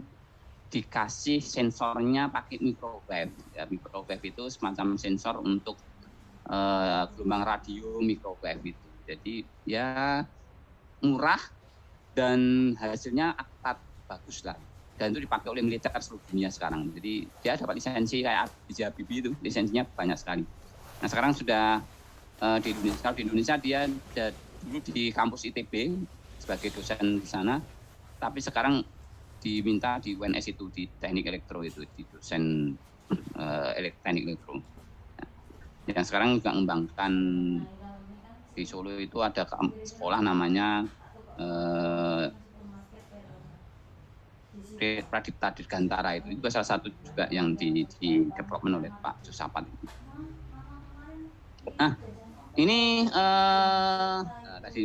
dikasih sensornya pakai microwave. Ya, microwave itu semacam sensor untuk gelombang radio microwave itu. Jadi ya murah dan hasilnya akat bagus lah. Dan itu dipakai oleh militer seluruh dunia sekarang. Jadi dia dapat lisensi kayak B.J. Habibie itu, lisensinya banyak sekali. Nah sekarang sudah di Indonesia dia dulu di kampus ITB sebagai dosen di sana, tapi sekarang diminta di UNS itu di teknik elektro itu, di dosen teknik elektro. Yang sekarang juga mengembangkan di Solo itu ada sekolah namanya Pradipta Dirgantara itu juga salah satu juga yang di development oleh Pak Susapat. Nah ini tadi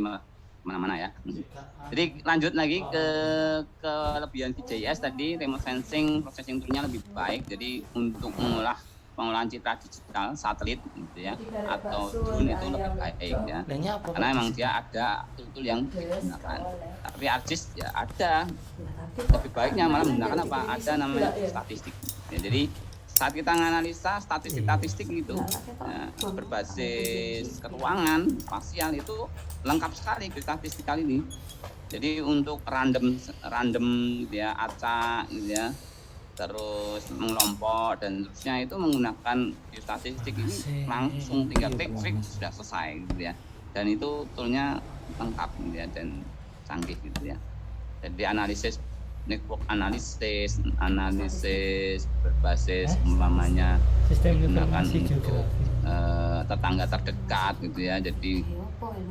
mana-mana ya. Jadi lanjut lagi ke kelebihan VCIS tadi, remote sensing processing tool-nya lebih baik. Jadi untuk pengolahan citra digital satelit gitu ya, atau drone itu lebih baik ya. Karena memang dia ada tool yang digunakan. Tapi ARGIS ya ada lebih baiknya malah menggunakan apa? Ada namanya statistik. Ya, jadi saat kita menganalisa statistik itu berbasis keuangan spasial itu lengkap sekali statistik kali ini. Jadi untuk random gitu ya, acak gitu ya, terus mengelompok dan seterusnya itu menggunakan statistik ini langsung tinggal klik sudah selesai gitu ya. Dan itu toolnya lengkap gitu ya dan canggih gitu ya. Jadi analisis network analisis berbasis umpamanya sistem digunakan informasi untuk geografi. tetangga terdekat gitu ya. Jadi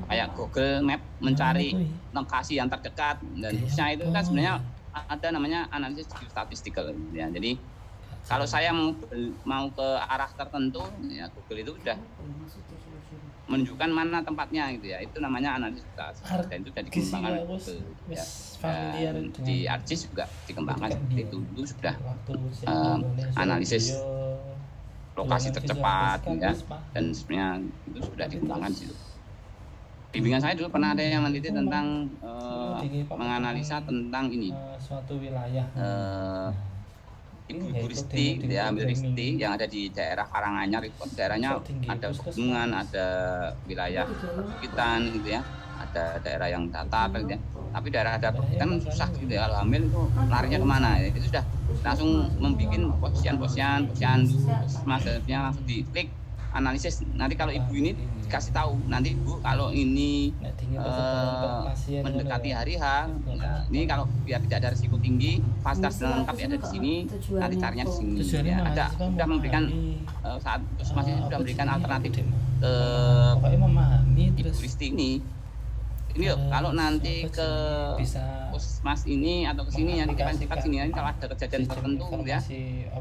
kayak Google Map mencari lokasi yang terdekat dan seterusnya itu kan sebenarnya ada namanya analisis geostatistikal gitu ya. Jadi kalau saya mau ke arah tertentu ya Google itu sudah menunjukkan mana tempatnya gitu ya. Itu namanya analisis geostatistikal dan itu sudah dikembangkan gitu ya. Dan di ArcGIS juga dikembangkan seperti itu. Itu sudah analisis lokasi tercepat ya, dan sebenarnya itu sudah dikembangkan di situ. Bimbingan saya dulu pernah ada yang meneliti tentang menganalisa tentang ini suatu wilayah ibu Risti, dia ambil Risti yang ada di daerah Karanganyar itu daerahnya ada pegunungan, ada wilayah perbukitan gitu ya, ada daerah yang datar gitu ya. Tapi daerah ada perbukitan susah gitu ya, kalau hamil itu larinya kemana ya, itu sudah langsung membuat posisian maksudnya langsung diklik analisis. Nanti kalau ibu ini dikasih tahu, nanti ibu kalau ini mendekati hari H, ya, ini kalau biar tidak ada risiko tinggi, fasilitas lengkap ada di sini, nanti carinya di sini. Ya, ada sudah memberikan saat masih sudah memberikan alternatif ke ibu Risti ini. Ini loh, kalau nanti ke puskesmas ini atau ke sini yang dikasih sini, nanti kalau ada kejadian tertentu ya,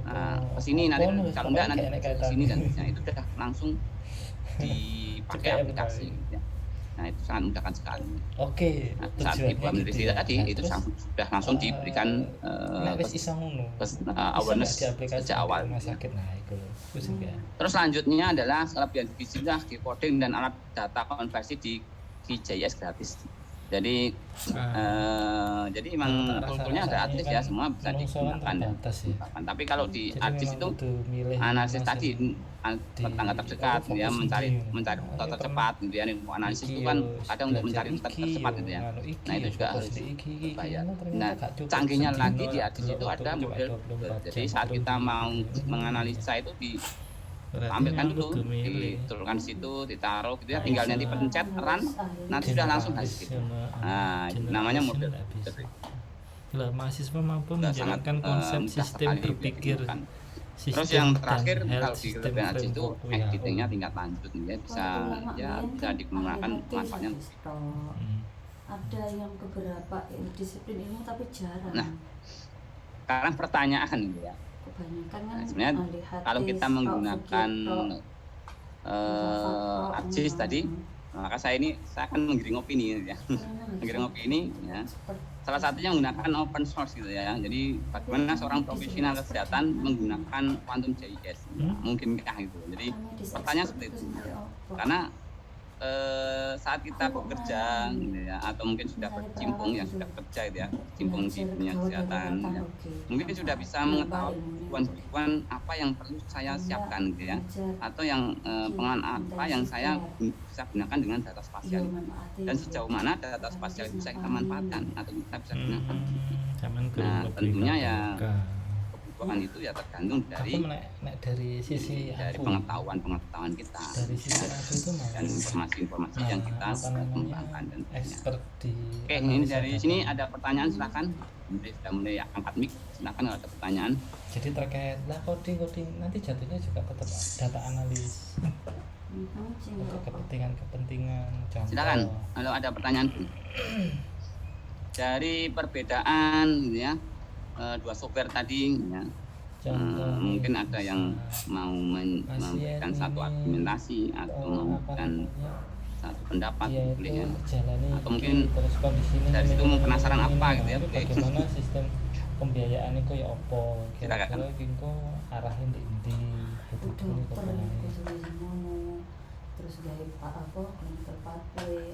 nah, ke sini nanti kalau enggak nanti ke sini dan itu sudah langsung dipakai aplikasi. Ya. Nah itu sangat memudahkan sekali. Oke. Nah, saat ibu ambil Risti tadi itu sudah langsung diberikan awareness sejak awal. Terus selanjutnya adalah kelebihan divisi decoding dan alat data konversi di QGIS gratis. Jadi memang toolnya gratis ya, semua bisa digunakan. Tapi kalau di ArcGIS itu analisis tadi tetangga terdekat ya, mencari rute tercepat gitu ya. Analisis itu kan kadang untuk mencari rute tercepat gitu ya. Nah itu juga harus bayar. Nah canggihnya lagi di ArcGIS itu ada model. Jadi saat kita mau menganalisa itu ambilkan dulu, diturunkan di situ, ditaruh gitu ya, tinggal nanti pencet run, nanti sudah langsung hasil. Nah, namanya model. Mahasiswa mampu menjalankan konsep sistem berpikir. Terus yang terakhir kalau di kelebihan ArcGIS itu editingnya tingkat lanjut ya, bisa digunakan manfaatnya. Ada yang beberapa disiplin ilmu tapi jarang. Nah, sekarang pertanyaan gitu ya. Kebanyakan kan sebenarnya kalau kita menggunakan ArcGIS tadi, maka saya akan menggiring opini ya. Menggiring opini ya. Salah satunya menggunakan open source gitu ya. Jadi bagaimana seorang profesional kesehatan menggunakan Quantum GIS? Mungkinkah itu? Jadi pertanyaan seperti itu. Karena saat kita bekerja gitu ya, atau mungkin sudah berkecimpung yang sudah kerja gitu ya, berkecimpung di dunia kesehatan ya, mungkin sudah bisa mengetahui kebutuhan apa yang perlu saya siapkan gitu ya, atau yang penggunaan apa yang saya bisa gunakan dengan data spasial dan sejauh mana data spasial itu bisa kita manfaatkan atau kita bisa gunakan. Nah tentunya ya kebutuhan itu ya tergantung dari sisi dari pengetahuan kita, dari sisi aku itu dan informasi yang kita kembangkan dan Oke, ini dari sini ada pertanyaan, silakan. Sudah mulai angkat mic, silakan kalau ada pertanyaan. Jadi terkait coding nanti jatuhnya juga tetap data analis untuk kepentingan contoh. Silakan kalau ada pertanyaan. Dari perbedaan ya dua software tadi ya, mungkin ada yang mau memberikan satu argumentasi atau memberikan satu pendapat boleh ya, atau mungkin dari situ mau penasaran apa gitu ya, boleh. Bagaimana sistem pembiayaan itu ya opo kira-kira kingko arahin di terus dari konter pathway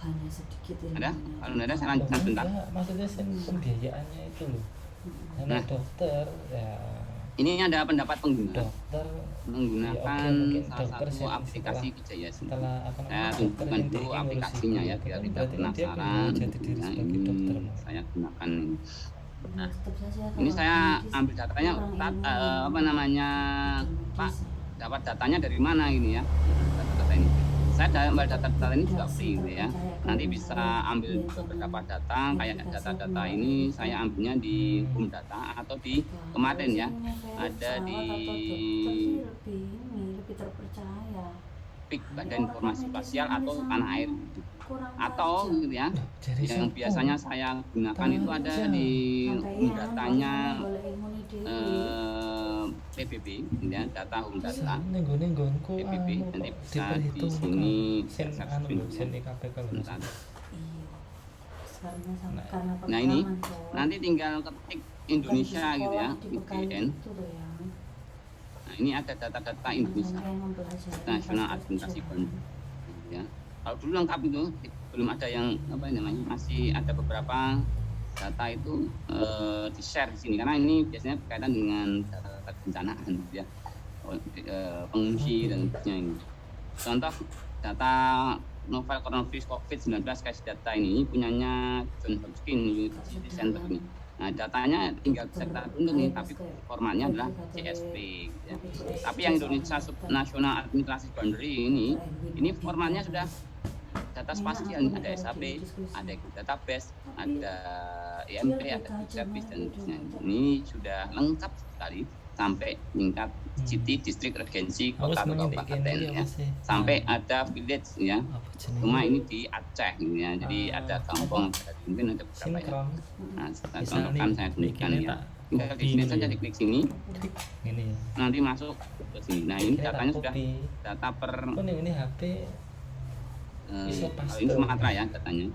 hanya sedikit yang ada? Kalau ada saya lanjutkan bentar. Maksudnya pembiayaannya itu loh. Karena dokter ya. Ini ada pendapat pengguna. Dokter menggunakan salah satu aplikasi QGIS. Saya tunjukkan dulu aplikasinya ya biar tidak penasaran. Nah ini saya gunakan ini. Nah ini saya ambil datanya Pak, dapat datanya dari mana ini ya? Data ini. saya ambil data-data ini juga free gitu ya. Nanti bisa ambil beberapa data, kayak data-data ini saya ambilnya di Home Data atau di kemarin ya, ada di lebih terpercaya. PIK, Badan Informasi Spasial atau Tanah Air, Kurang atau aja. gitu ya. Jadi Yang biasanya saya gunakan itu ada di Home Datanya PBB, gitu ya, data Home Data nenggon-nenggonku PBB, anu nanti kok bisa di diperhitung sini sen search anu dulu sen ya. IKP kalau Bentar. Iya. Karena Nah, karena Nah ini pengalaman, Cok. nanti tinggal ketik Indonesia Dan di gitu ya, sekolah dibekali IDN. itu loh ya. Nah ini ada data-data Indonesia, Yang mempelajari Nasional pas Administrasi kerja. Bandar. Ya. Kalau dulu lengkap itu, belum ada yang apa namanya, masih ada beberapa data itu di share di sini karena ini biasanya berkaitan dengan data kebencanaan gitu ya, pengungsi dan sebagainya. Contoh data novel coronavirus COVID-19 case data ini punyanya John Hopkins University Center ini. Nah datanya tinggal bisa kita tuntut nih, tapi formatnya adalah CSV gitu ya. Tapi yang Indonesia National Administrasi Boundary ini formatnya sudah data spasial, ada SAP, ada database, ada IMP, ada service dan sebagainya. Ini sudah lengkap sekali sampai tingkat city, distrik, regensi, aku kota atau seneng kabupaten iki ya. Sampai ada village ya. apa jenenge Cuma ini di Aceh gitu ya. Jadi ada kampung, ada mungkin ada beberapa ya. sinkron Nah, saya bisa contohkan, nih saya tunjukkan bikinnya ya. tak Tinggal copy di sini gitu saja, ya. diklik sini, Klik ini ya nanti masuk ke sini. Nah ini bikinnya tak datanya sudah copy data per kok ini HP bisa kalau paste. ini Sumatera ya datanya.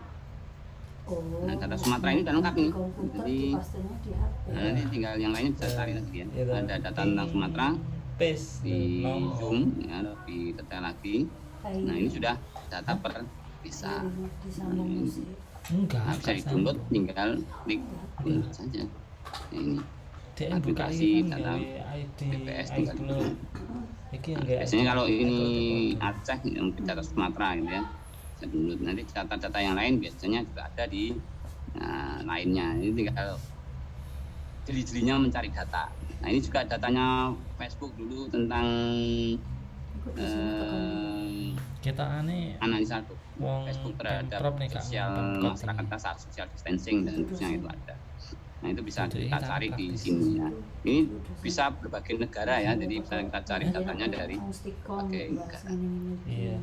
Oh, Nah, data Sumatera ini udah lengkap di nih. komputer Jadi, dipastenya di HP. Nah, nanti tinggal yang lainnya bisa cari lagi ya. Iya, Ada data tentang Sumatera paste di nomor. Zoom ya, lebih detail lagi. Nah ini sudah data per desa. Disambung musik. enggak Nah, bisa enggak di-download, sama. tinggal klik download saja. Nah, ini Dia buka aplikasi ini kan data dari ID BPS tinggal iCloud iki yang enggak biasanya kalau ini ada. Aceh yang data Sumatera gitu ya, bisa download. Nanti data-data yang lain biasanya juga ada di lainnya. Ini tinggal jeli-jelinya mencari data. Nah ini juga datanya Facebook dulu tentang Ikut di sini tekan kita aneh analisa wong Facebook terhadap Pemprov nih Kak, sosial Pemkot masyarakat ini. saat social distancing dan sebagainya itu ada. Nah itu bisa Itu kita ini cari kan di praktis. sini ya. Ini bisa berbagai negara ya, jadi bisa kita cari datanya dari berbagai negara. Iya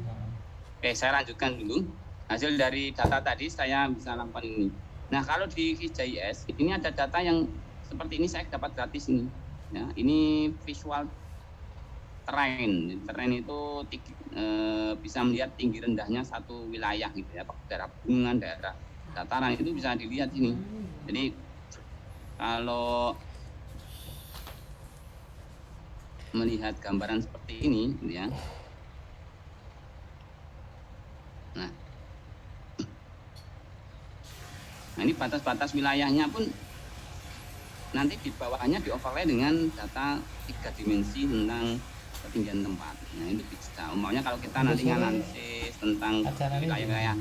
Oke, saya lanjutkan dulu. Hasil dari data tadi saya bisa lakukan ini. Nah kalau di QGIS ini ada data yang seperti ini saya dapat gratis ini. Ya, ini visual terrain. Terrain itu bisa melihat tinggi rendahnya satu wilayah gitu ya, daerah pegunungan, daerah dataran itu bisa dilihat ini. Jadi kalau melihat gambaran seperti ini, gitu ya. Nah ini batas-batas wilayahnya pun nanti di bawahnya di overlay dengan data 3 dimensi tentang ketinggian tempat. Nah ini bisa. Umpamanya kalau kita nanti nganalisis tentang wilayah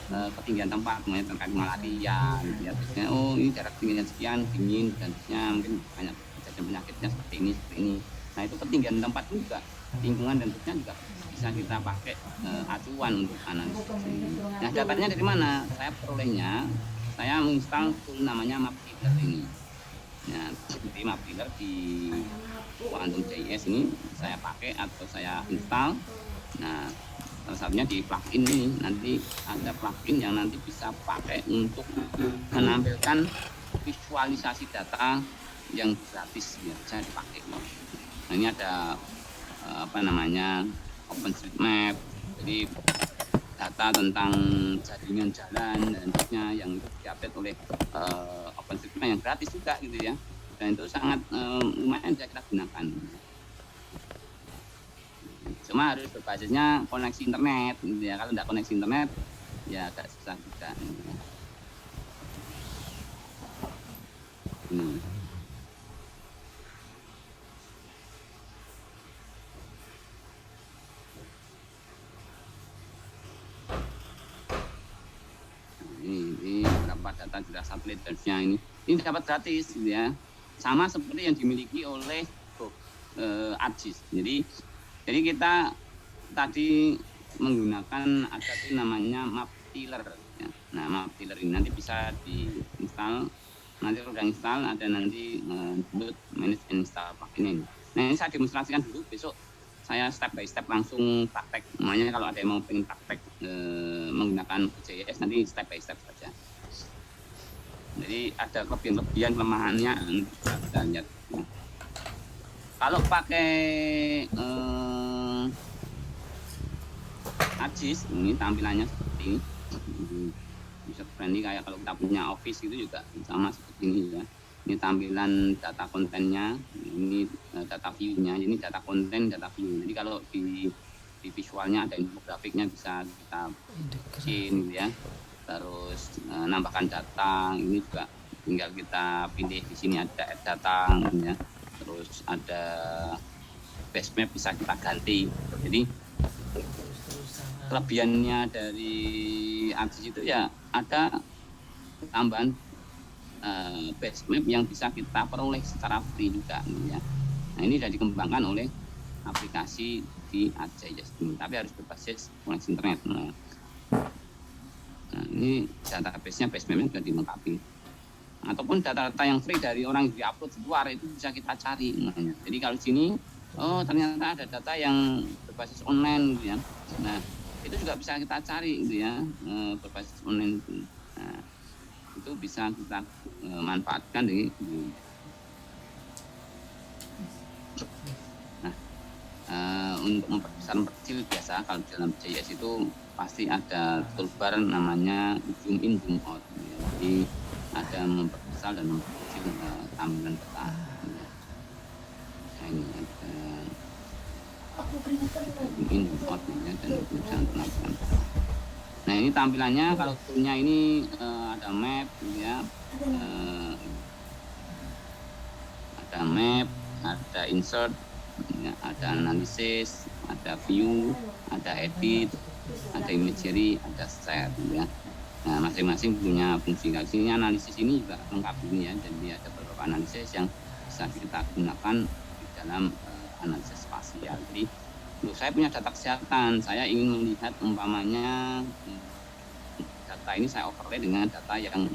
ketinggian tempat, semuanya terkait malaria, gitu ya. Biasanya, oh ini jarak ketinggian sekian, dingin, dan biasanya mungkin banyak kejadian penyakitnya seperti ini. Nah itu ketinggian tempat juga, lingkungan dan sebagainya juga bisa kita pakai acuan untuk analisis ini. Nah datanya dari mana? Saya perolehnya, saya menginstal tool namanya MapPiler ini. Nah, jadi MapPiler di Quantum.js ini saya pakai atau saya install. Nah, salah satunya di plugin ini, nanti ada plugin yang nanti bisa pakai untuk menampilkan visualisasi data yang gratis ya, bisa dipakai. Nah, ini ada apa namanya OpenStreetMap, jadi data tentang jaringan jalan dan sebagainya yang itu diupdate oleh OpenStreetMap yang gratis juga gitu ya, dan itu sangat lumayan bisa kita gunakan. Cuma harus berbasisnya koneksi internet gitu ya. Kalau tidak koneksi internet ya agak susah juga. Ini beberapa data juga satelit dan ini dapat gratis gitu ya, sama seperti yang dimiliki oleh ArcGIS. Jadi kita tadi menggunakan ada tuh namanya map tiller ya. Nah, map tiller ini nanti bisa diinstal. Nanti udah install ada nanti download manage install plugin ini. Nah, ini saya demonstrasikan dulu, besok saya step by step langsung praktek. Makanya kalau ada yang mau pengen praktek menggunakan JS nanti step by step saja. Jadi ada kelebihan kelemahannya kita lihat. Kalau pakai ArcGIS ini tampilannya seperti ini. User friendly kayak kalau kita punya Office itu juga sama seperti ini ya. Ini tampilan data kontennya, ini data view-nya, ini data konten, data view. Jadi kalau di visualnya ada infografiknya bisa kita bikin ya. Terus nambahkan data, ini juga tinggal kita pilih di sini ada add data ya. Terus ada base map bisa kita ganti. Jadi kelebihannya dari ArcGIS itu ya ada tambahan base map yang bisa kita peroleh secara free juga ya. Nah, ini sudah dikembangkan oleh aplikasi di ArcGIS ini, tapi harus berbasis koneksi internet. Nah, ini database-nya, base map-nya sudah dilengkapi. Ataupun data-data yang free dari orang yang di-upload di luar itu bisa kita cari namanya. Jadi kalau di sini ternyata ada data yang berbasis online gitu ya. Nah, itu juga bisa kita cari gitu ya, berbasis online itu. Nah, itu bisa kita manfaatkan di untuk memperbesar memperkecil biasa kalau dalam JS itu pasti ada toolbar namanya zoom in zoom out. Jadi ada memperbesar dan memperkecil tampilan peta. Nah, ini ada zoom in zoom out ya, dan bisa penampilan peta. Nah, ini tampilannya kalau toolnya ini ada map ya, ada map, ada insert ya, ada analisis, ada view, ada edit, ada imagery, ada set ya. Nah, masing-masing punya fungsi. Di sini analisis ini juga lengkap ini ya. Jadi ada beberapa analisis yang bisa kita gunakan di dalam analisis spasial. Jadi saya punya data kesehatan, saya ingin melihat umpamanya data ini saya overlay dengan data yang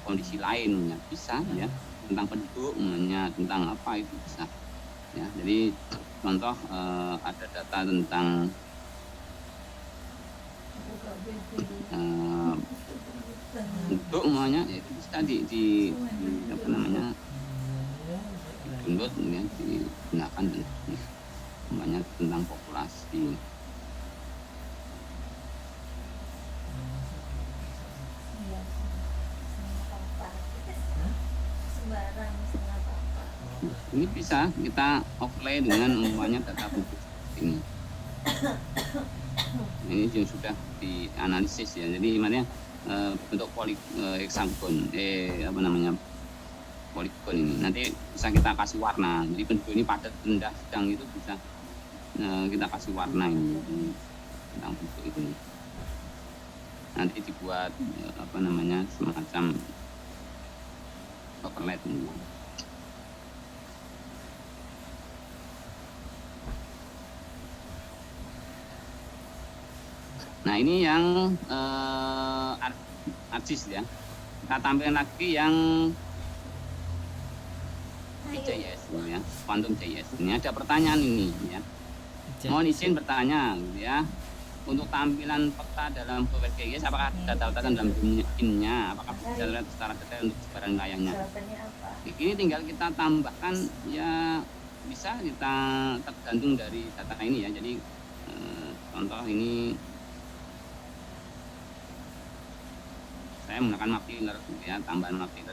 kondisi lain ya, bisa ya, tentang penduduk, tentang apa itu bisa. Ya, jadi contoh ada data tentang penduduk semuanya ya, itu bisa di apa namanya download ya, digunakan dan semuanya tentang populasi. Ini bisa kita offline dengan umpamanya data penduduk ini. Ini juga sudah dianalisis ya. Jadi makanya bentuk hexagon apa namanya poligon ini nanti bisa kita kasih warna. Jadi penduduk ini padat, rendah, sedang itu bisa kita kasih warna ini tentang penduduk itu. Nanti dibuat apa namanya semacam overlay ini. Nah, ini yang ArcGIS ya. Kita tampilkan lagi yang JS ya, Quantum JS. Ini ada pertanyaan ini ya. Mohon izin bertanya ya. Untuk tampilan peta dalam JS, apakah data-data dalam dunia apakah bisa dilihat secara detail untuk sebaran wilayahnya? Ini tinggal kita tambahkan ya, bisa kita tergantung dari data ini ya. Jadi contoh ini saya menggunakan map tiller ya, tambahan map tiller.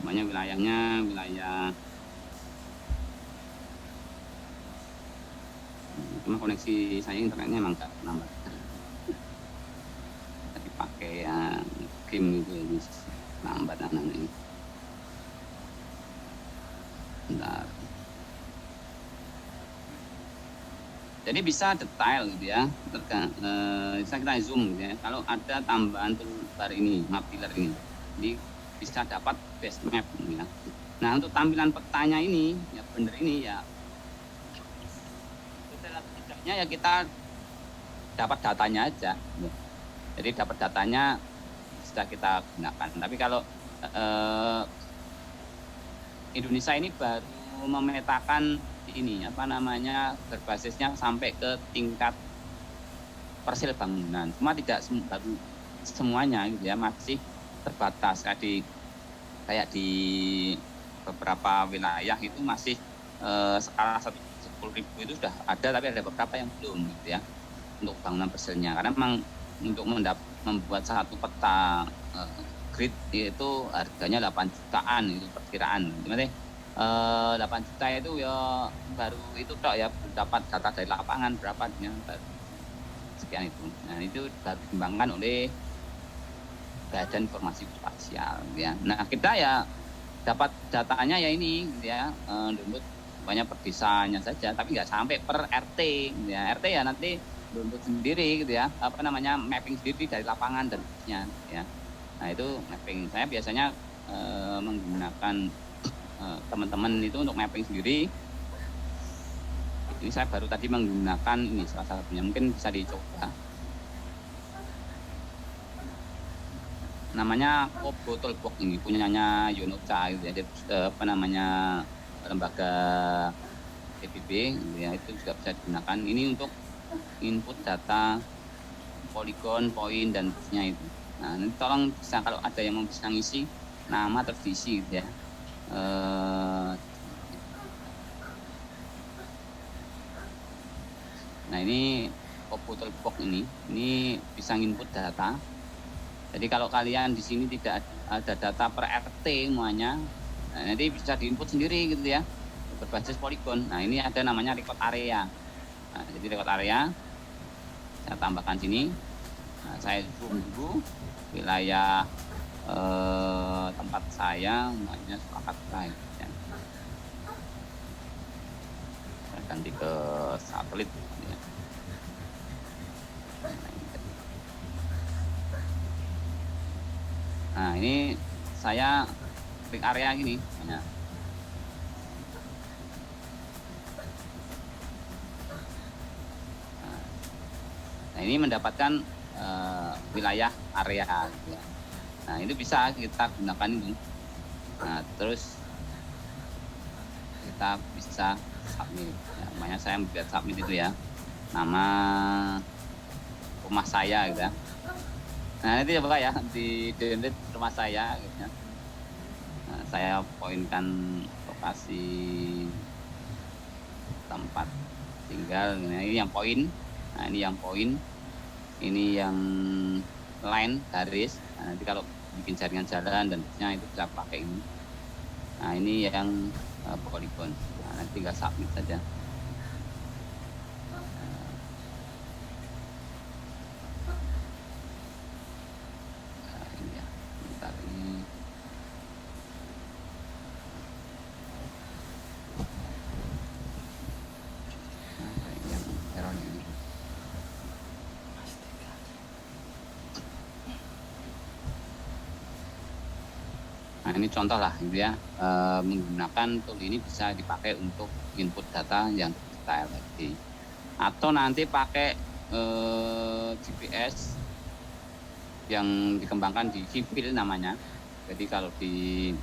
Banyak wilayahnya wilayah cuma koneksi saya internetnya emang nggak lambat. Tapi pakai ya game itu jadi lambat anak ini. Bentar. Jadi bisa detail gitu ya, bisa kita zoom gitu ya. Kalau ada tambahan toolbar ini, map tiller ini, jadi bisa dapat base map gitu ya. Nah, untuk tampilan petanya ini, ya bener ini ya, tidaknya ya kita dapat datanya aja. Jadi dapat datanya sudah kita gunakan. Tapi kalau Indonesia ini baru memetakan ini apa namanya berbasisnya sampai ke tingkat persil bangunan. Cuma tidak baru semuanya gitu ya, masih terbatas. Kayak di beberapa wilayah itu masih skala 10.000 itu sudah ada, tapi ada beberapa yang belum gitu ya untuk bangunan persilnya. Karena memang untuk membuat satu peta grid itu harganya 8 jutaan itu perkiraan. Gimana 8 juta itu ya baru itu tok ya, dapat data dari lapangan berapa dia baru sekian itu. Nah itu baru dikembangkan oleh Badan Informasi Spasial ya. Nah kita ya dapat datanya ya ini gitu ya, download banyak per desanya saja, tapi nggak sampai per RT gitu ya. RT ya nanti download sendiri gitu ya, apa namanya mapping sendiri dari lapangan dan seterusnya ya. Nah itu mapping saya biasanya menggunakan teman-teman itu untuk mapping sendiri. Ini saya baru tadi menggunakan ini salah satunya, mungkin bisa dicoba. Namanya Kobo Toolbox, ini punyanya Yonocha gitu ya. Jadi, apa namanya lembaga PBB gitu ya, itu juga bisa digunakan. Ini untuk input data poligon, poin dan seterusnya itu. Nah, ini tolong bisa kalau ada yang mau bisa ngisi nama terus diisi gitu ya. Nah ini Kobo Toolbox ini bisa input data. Jadi kalau kalian di sini tidak ada data per RT semuanya, nah, nanti bisa diinput sendiri gitu ya, berbasis poligon. Nah ini ada namanya record area. Nah, jadi record area saya tambahkan sini. Nah, saya zoom dulu wilayah tempat saya, namanya Sepakat Baik. Ya. Saya ganti ke satelit. Ya. Nah ini saya klik area gini. Nah ini mendapatkan wilayah area. Ya. Nah itu bisa kita gunakan ini. Nah terus kita bisa submit. Ya, namanya saya membuat submit itu ya. Nama rumah saya gitu ya. Nah nanti coba ya di download rumah saya gitu ya. Nah, saya poinkan lokasi tempat tinggal. Nah, ini yang poin. Nah ini yang poin. Ini yang line garis. Nah, nanti kalau bikin jaringan jalan dan seterusnya itu bisa pakai ini. Nah ini yang poligon. Nah, nanti tinggal submit saja. Nah ini contoh lah gitu ya, menggunakan tool ini bisa dipakai untuk input data yang detail tadi. Atau nanti pakai GPS yang dikembangkan di Keyfill namanya. Jadi kalau di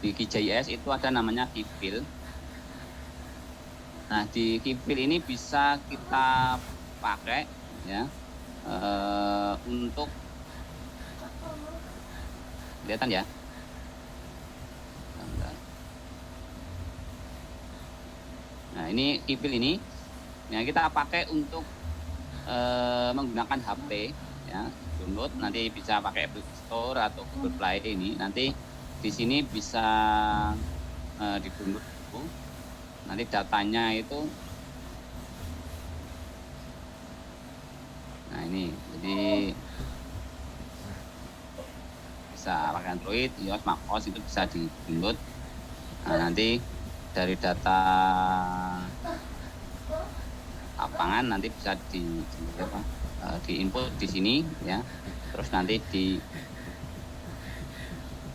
QGIS itu ada namanya Keyfill. Nah di Keyfill ini bisa kita pakai ya. Untuk kelihatan ya. Nah ini Keyfill ini yang kita pakai untuk menggunakan HP ya, download nanti bisa pakai Apple Store atau Google Play ini. Nanti di sini bisa di-download dulu. Nanti datanya itu. Nah ini jadi bisa pakai Android, iOS, macOS itu bisa di-download. Nah nanti dari data lapangan nanti bisa di input di sini ya. Terus nanti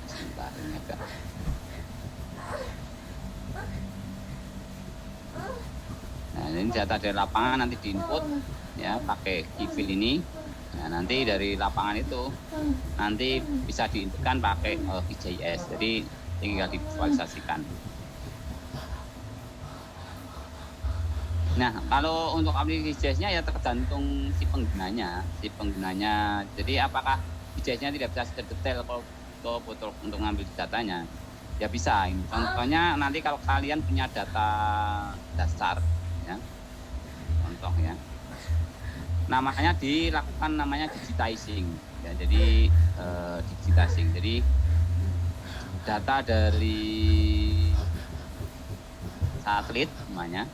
sebentar ini agak data dari lapangan nanti diinput ya pakai keyfill ini. Nah, nanti dari lapangan itu nanti bisa diinputkan pakai QGIS. Jadi tinggal divisualisasikan. Nah, kalau untuk aplikasi QGIS-nya ya tergantung si penggunanya. Jadi apakah QGIS-nya tidak bisa sedetail kalau betul untuk ngambil datanya? Ya bisa. Contohnya nanti kalau kalian punya data dasar, ya, contoh ya, namanya dilakukan namanya digitizing. Ya, jadi digitizing. Jadi data dari satelit namanya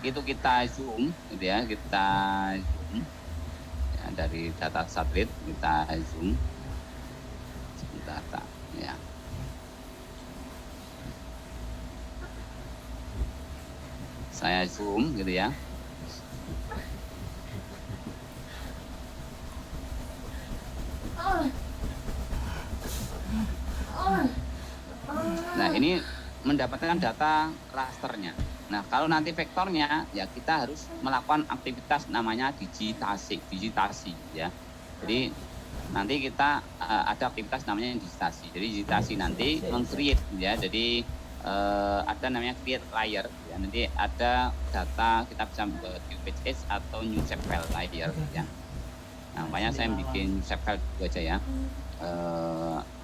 itu kita zoom gitu ya, ya, dari data satelit kita zoom data ya. Saya zoom gitu ya. Nah, ini mendapatkan data rasternya. Nah, kalau nanti vektornya, ya kita harus melakukan aktivitas namanya digitasi ya. Jadi nanti kita ada aktivitas namanya digitasi. Jadi digitasi nanti meng-create ya. Jadi ada namanya create layer ya. Nanti ada data kita bisa buat QPHS atau new shape file layer ya. Nah, makanya saya bikin shape file dulu aja ya.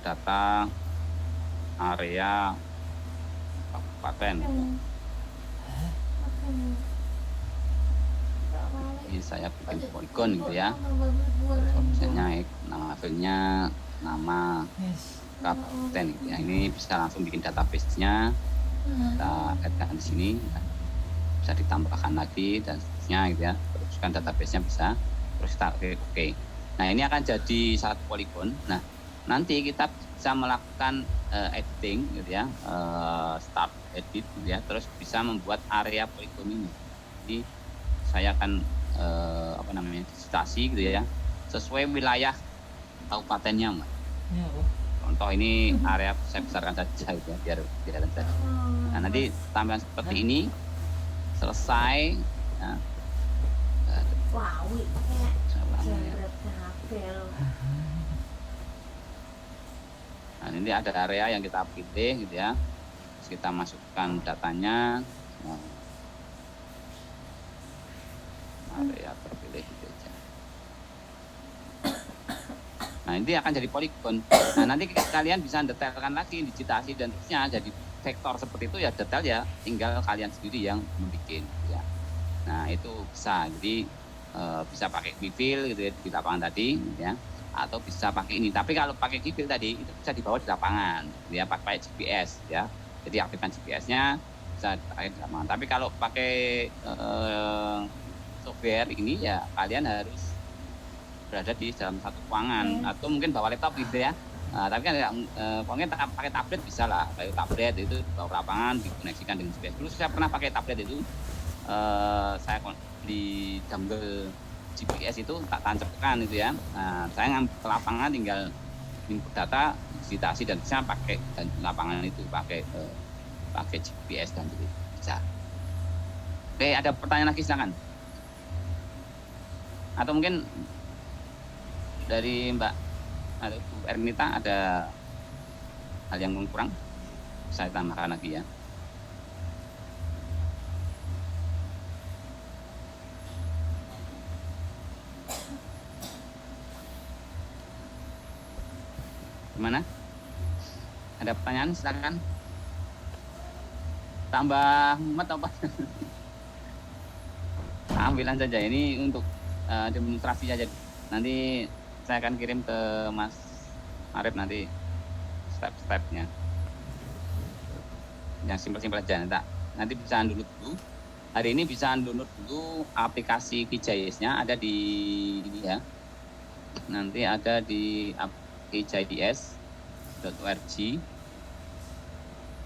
Data area kabupaten. Ini saya bikin polygon gitu ya. Misalnya nama filenya nama kabupaten gitu ya. Ini bisa langsung bikin database-nya. Kita addkan di sini. Bisa ditambahkan lagi dan seterusnya gitu ya. Teruskan database-nya bisa. Terus kita oke. Nah, ini akan jadi satu polygon. Nah, nanti kita bisa melakukan editing gitu ya, start edit gitu ya, terus bisa membuat area polygon ini. Jadi saya akan digitasi gitu ya, sesuai wilayah kabupatennya, Mbak. Ya, Contoh ini area saya besarkan saja gitu ya, biar kelihatan saja. Nah, nanti tampilan seperti ini selesai. Ya. Wow, Nah, ini ada area yang kita pilih gitu ya. Terus kita masukkan datanya. Nah, area terpilih gitu aja. Nah, ini akan jadi polygon. Nah, nanti kalian bisa detailkan lagi digitasi dan terusnya jadi vektor seperti itu ya, detail ya, tinggal kalian sendiri yang membuat ya. Nah, itu bisa. Jadi bisa pakai QFill gitu ya di lapangan tadi ya. Atau bisa pakai ini. Tapi kalau pakai QFill tadi itu bisa dibawa di lapangan, ya pakai GPS ya. Jadi aktifkan GPS-nya bisa pakai di lapangan. Tapi kalau pakai software ini ya kalian harus berada di dalam satu ruangan atau mungkin bawa laptop gitu ya. Nah, tapi kan pokoknya pakai tablet bisa lah. Pakai tablet itu bawa lapangan dikoneksikan dengan GPS. Dulu saya pernah pakai tablet itu, saya di dumbbell GPS itu tak tancapkan itu ya. Nah, saya ngambil ke lapangan tinggal input data, digitasi dan bisa pakai dan lapangan itu pakai GPS dan jadi bisa. Oke, ada pertanyaan lagi silakan. Atau mungkin dari Mbak atau Bu Ernita ada hal yang kurang, saya tambahkan lagi ya. Gimana? Ada pertanyaan? Silakan. Tambah mumet apa? Ambilan saja. Ini untuk demonstrasi saja. Nanti saya akan kirim ke Mas Arif nanti step-stepnya. Yang simpel-simpel aja. Nanti bisa download dulu. Hari ini bisa download dulu aplikasi QGIS-nya, ada di ini ya. Nanti ada di QGIS.org.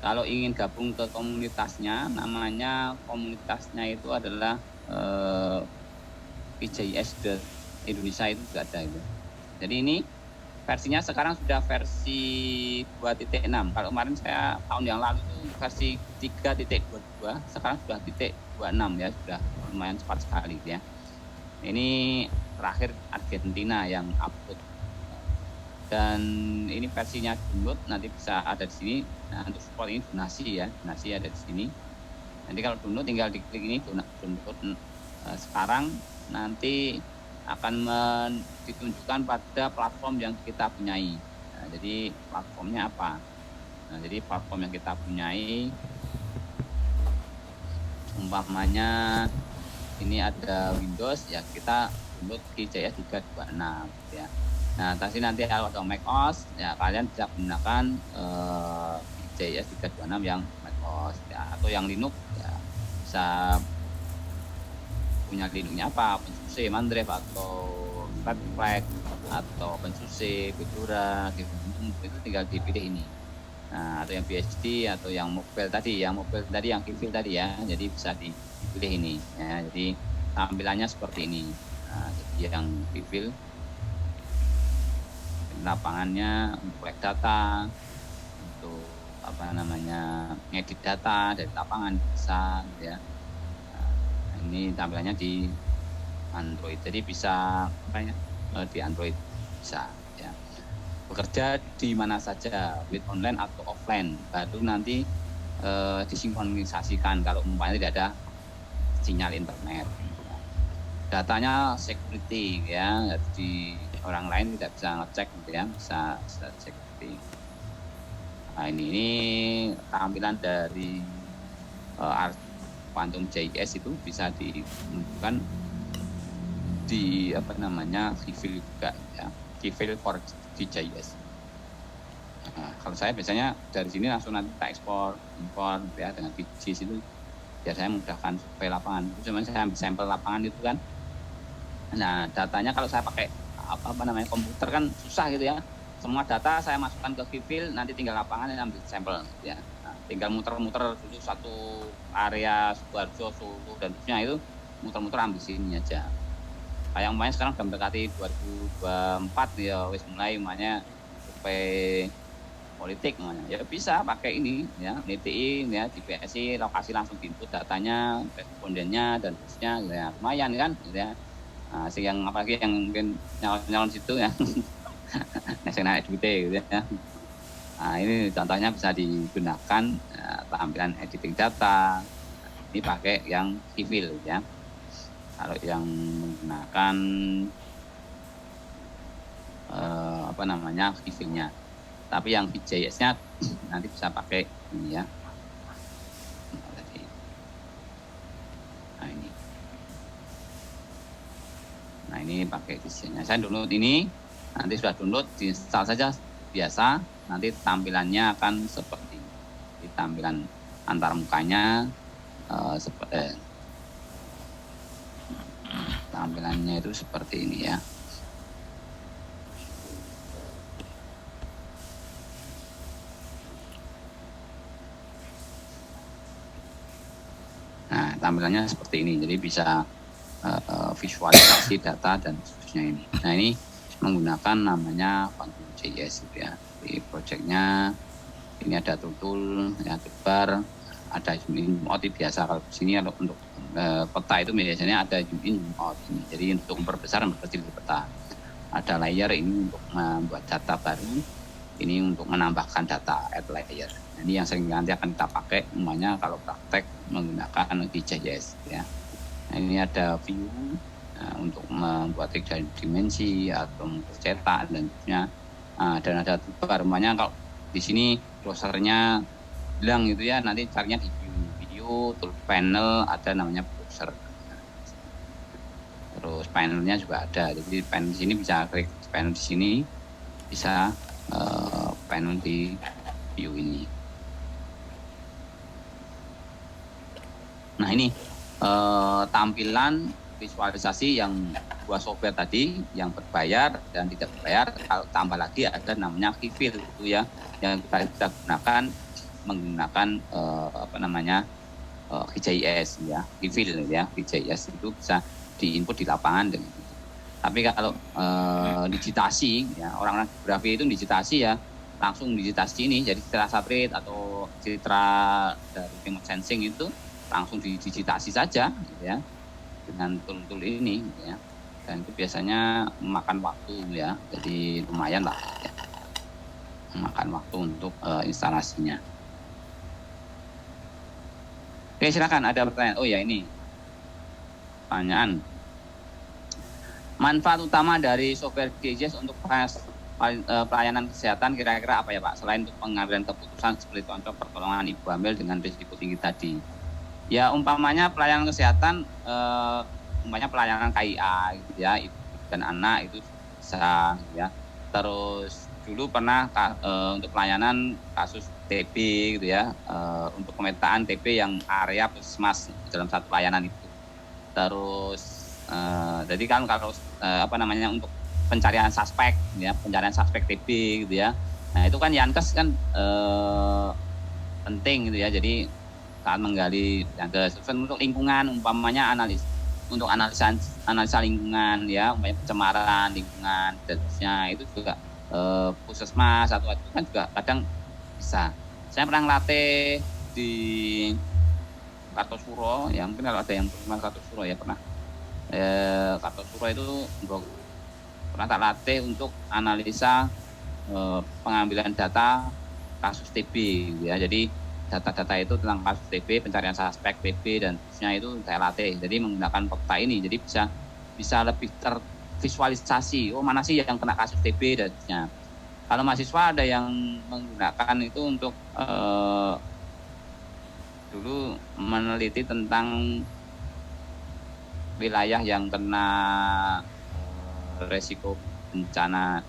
Kalau ingin gabung ke komunitasnya, namanya komunitasnya itu adalah QGIS Indonesia, itu juga ada gitu. Jadi ini versinya sekarang sudah versi 2.6. Kalau kemarin saya tahun yang lalu itu versi 3.22, sekarang sudah 26 ya, sudah lumayan cepat sekali ya. Ini terakhir Argentina yang upload. Dan ini versinya download, nanti bisa ada di sini. Nah, untuk support ini donasi ya, donasi ada di sini. Nanti kalau download tinggal diklik ini download sekarang, nanti akan ditunjukkan pada platform yang kita punyai. Nah, jadi platformnya apa? Nah, jadi platform yang kita punyai, umpamanya ini ada Windows ya, kita download QGIS 326 ya. Nah, nanti kalau ada macOS ya kalian bisa gunakan QGIS 326 yang macOS ya, atau yang Linux ya bisa punya Linuxnya apa, OpenSUSE, Mandrive atau Red Flag atau OpenSUSE, Fedora gitu. Itu tinggal dipilih ini. Nah, atau yang BSD atau yang mobile tadi, yang Kivil tadi ya. Jadi bisa dipilih ini ya. Jadi tampilannya seperti ini. Nah, jadi yang Kivil lapangannya untuk collect data, untuk ngedit data dari lapangan bisa ya. Ini tampilannya di Android, jadi bisa di Android bisa ya. Bekerja di mana saja, with online atau offline, baru nanti disinkronisasikan kalau umpamanya tidak ada sinyal internet. Datanya security ya, jadi orang lain tidak bisa ngecek gitu ya, bisa security. Nah, ini tampilan dari Quantum JS itu bisa ditunjukkan di Kivil juga ya, Kivil for JS. Nah, kalau saya biasanya dari sini langsung nanti kita ekspor, import ya dengan QGIS itu biasanya mudahkan survei lapangan. Cuma saya ambil sampel lapangan itu kan. Nah, datanya kalau saya pakai komputer kan susah gitu ya. Semua data saya masukkan ke Kivil, nanti tinggal lapangan dan ambil sampel ya. Tinggal muter-muter dulu satu area Sukoharjo, Solo dan terusnya itu muter-muter ambil sini aja. Kayak umpamanya sekarang udah mendekati 2024 ya, wis mulai umpamanya survei politik namanya. Ya bisa pakai ini ya, NTI ya, di PSI lokasi langsung diinput datanya, respondennya dan terusnya ya, lumayan kan ya. Nah, yang apalagi yang mungkin nyalon situ ya. Nasional EDUT gitu ya. Nah, ini contohnya bisa digunakan tampilan editing data. Ini pakai yang Kivil ya. Kalau yang menggunakan Kivilnya. Tapi yang QGIS-nya nanti bisa pakai ini ya. Nah, ini pakai desainnya. Saya download ini, nanti sudah download, diinstal saja biasa. Nanti tampilannya akan seperti ini. Di tampilan antar mukanya tampilannya itu seperti ini ya. Nah, tampilannya seperti ini. Jadi bisa visualisasi data dan seterusnya ini. Nah, ini menggunakan namanya Quantum JS gitu ya. Di projectnya ini ada tool ya, toolbar, ada zoom in, zoom out biasa. Kalau di sini untuk peta itu biasanya ada zoom in, zoom out ini. Jadi untuk memperbesar memperkecil peta. Ada layer ini untuk membuat data baru, ini untuk menambahkan data, add layer. Nah, ini yang sering nanti akan kita pakai umpamanya kalau praktek menggunakan QGIS ya. Nah, ini ada view untuk membuat tiga dimensi atau cetak dan sebagainya. Dan ada toolbar, umpamanya kalau di sini browsernya bilang gitu ya, nanti carinya di video, tool panel, ada namanya browser. Terus panelnya juga ada, jadi panel di sini bisa klik panel di sini, bisa panel di view ini. Nah, ini tampilan visualisasi yang buat software tadi yang berbayar dan tidak berbayar. Kalau tambah lagi ada namanya Kivil itu ya, yang kita gunakan menggunakan QGIS ya, Kivil ya, QGIS itu bisa diinput di lapangan dengan itu. Tapi kalau digitasi, ya orang-orang geografi itu digitasi ya langsung digitasi ini, jadi citra satelit atau citra dari remote sensing itu langsung digitasi saja, gitu ya, dengan tool-tool ini, gitu ya. Dan itu biasanya memakan waktu ya, jadi lumayan lah, ya, memakan waktu untuk instalasinya. Oke, silakan ada pertanyaan. Oh ya ini pertanyaan. Manfaat utama dari software DJS untuk pelayanan kesehatan kira-kira apa ya Pak? Selain untuk pengambilan keputusan seperti contoh pertolongan ibu hamil dengan risiko tinggi tadi. Ya umpamanya pelayanan kesehatan, umpamanya pelayanan KIA gitu ya, ibu dan anak itu bisa ya. Terus dulu pernah untuk pelayanan kasus TB gitu ya, untuk pemetaan TB yang area puskesmas dalam satu pelayanan itu. Terus jadi kan kalau untuk pencarian suspek ya, pencarian suspek TB gitu ya. Nah, itu kan Yankes kan penting gitu ya. Jadi saat menggali Yankes untuk lingkungan umpamanya analisa lingkungan ya, umpamanya pencemaran lingkungan dan sebagainya itu juga puskesmas atau itu kan juga kadang bisa. Saya pernah ngelatih di Kartosuro ya, mungkin kalau ada yang pernah Kartosuro ya pernah. Kartosuro itu pernah tak latih untuk analisa pengambilan data kasus TB ya. Jadi data-data itu tentang kasus TB, pencarian suspek TB dan sebagainya itu saya latih. Jadi menggunakan peta ini, jadi bisa lebih tervisualisasi. Oh mana sih yang kena kasus TB dan sebagainya. Kalau mahasiswa ada yang menggunakan itu untuk dulu meneliti tentang wilayah yang kena resiko bencana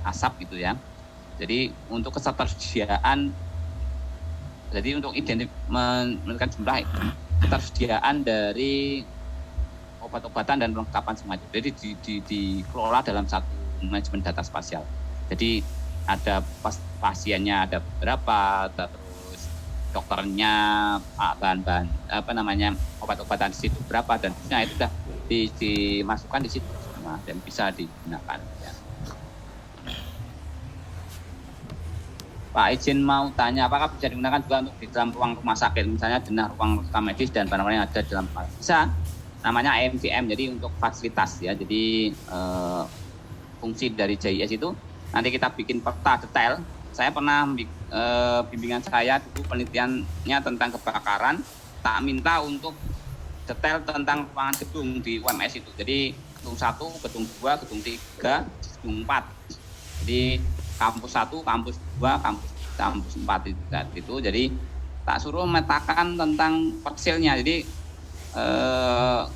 asap gitu ya. Jadi untuk ketersediaan, jadi untuk menentukan jumlah ketersediaan dari obat-obatan dan perlengkapan semacam. Jadi dikelola dalam satu manajemen data spasial. Jadi ada pasiennya ada berapa, terus dokternya, bahan-bahan obat-obatan di situ berapa dan sebagainya itu sudah dimasukkan di situ semua dan bisa digunakan. Ya. Pak izin mau tanya, apakah bisa digunakan juga untuk di dalam ruang rumah sakit, misalnya denah ruang rekam medis dan barang-barang yang ada dalam bisa, namanya AMVM, jadi untuk fasilitas ya. Jadi fungsi dari JIS itu nanti kita bikin peta detail. Saya pernah bimbingan saya dulu penelitiannya tentang kebakaran, tak minta untuk detail tentang ruangan gedung di UMS itu. Jadi gedung 1, gedung 2, gedung 3, gedung 4. Jadi kampus 1, kampus 2, kampus 4 itu. Jadi tak suruh memetakan tentang persilnya. Jadi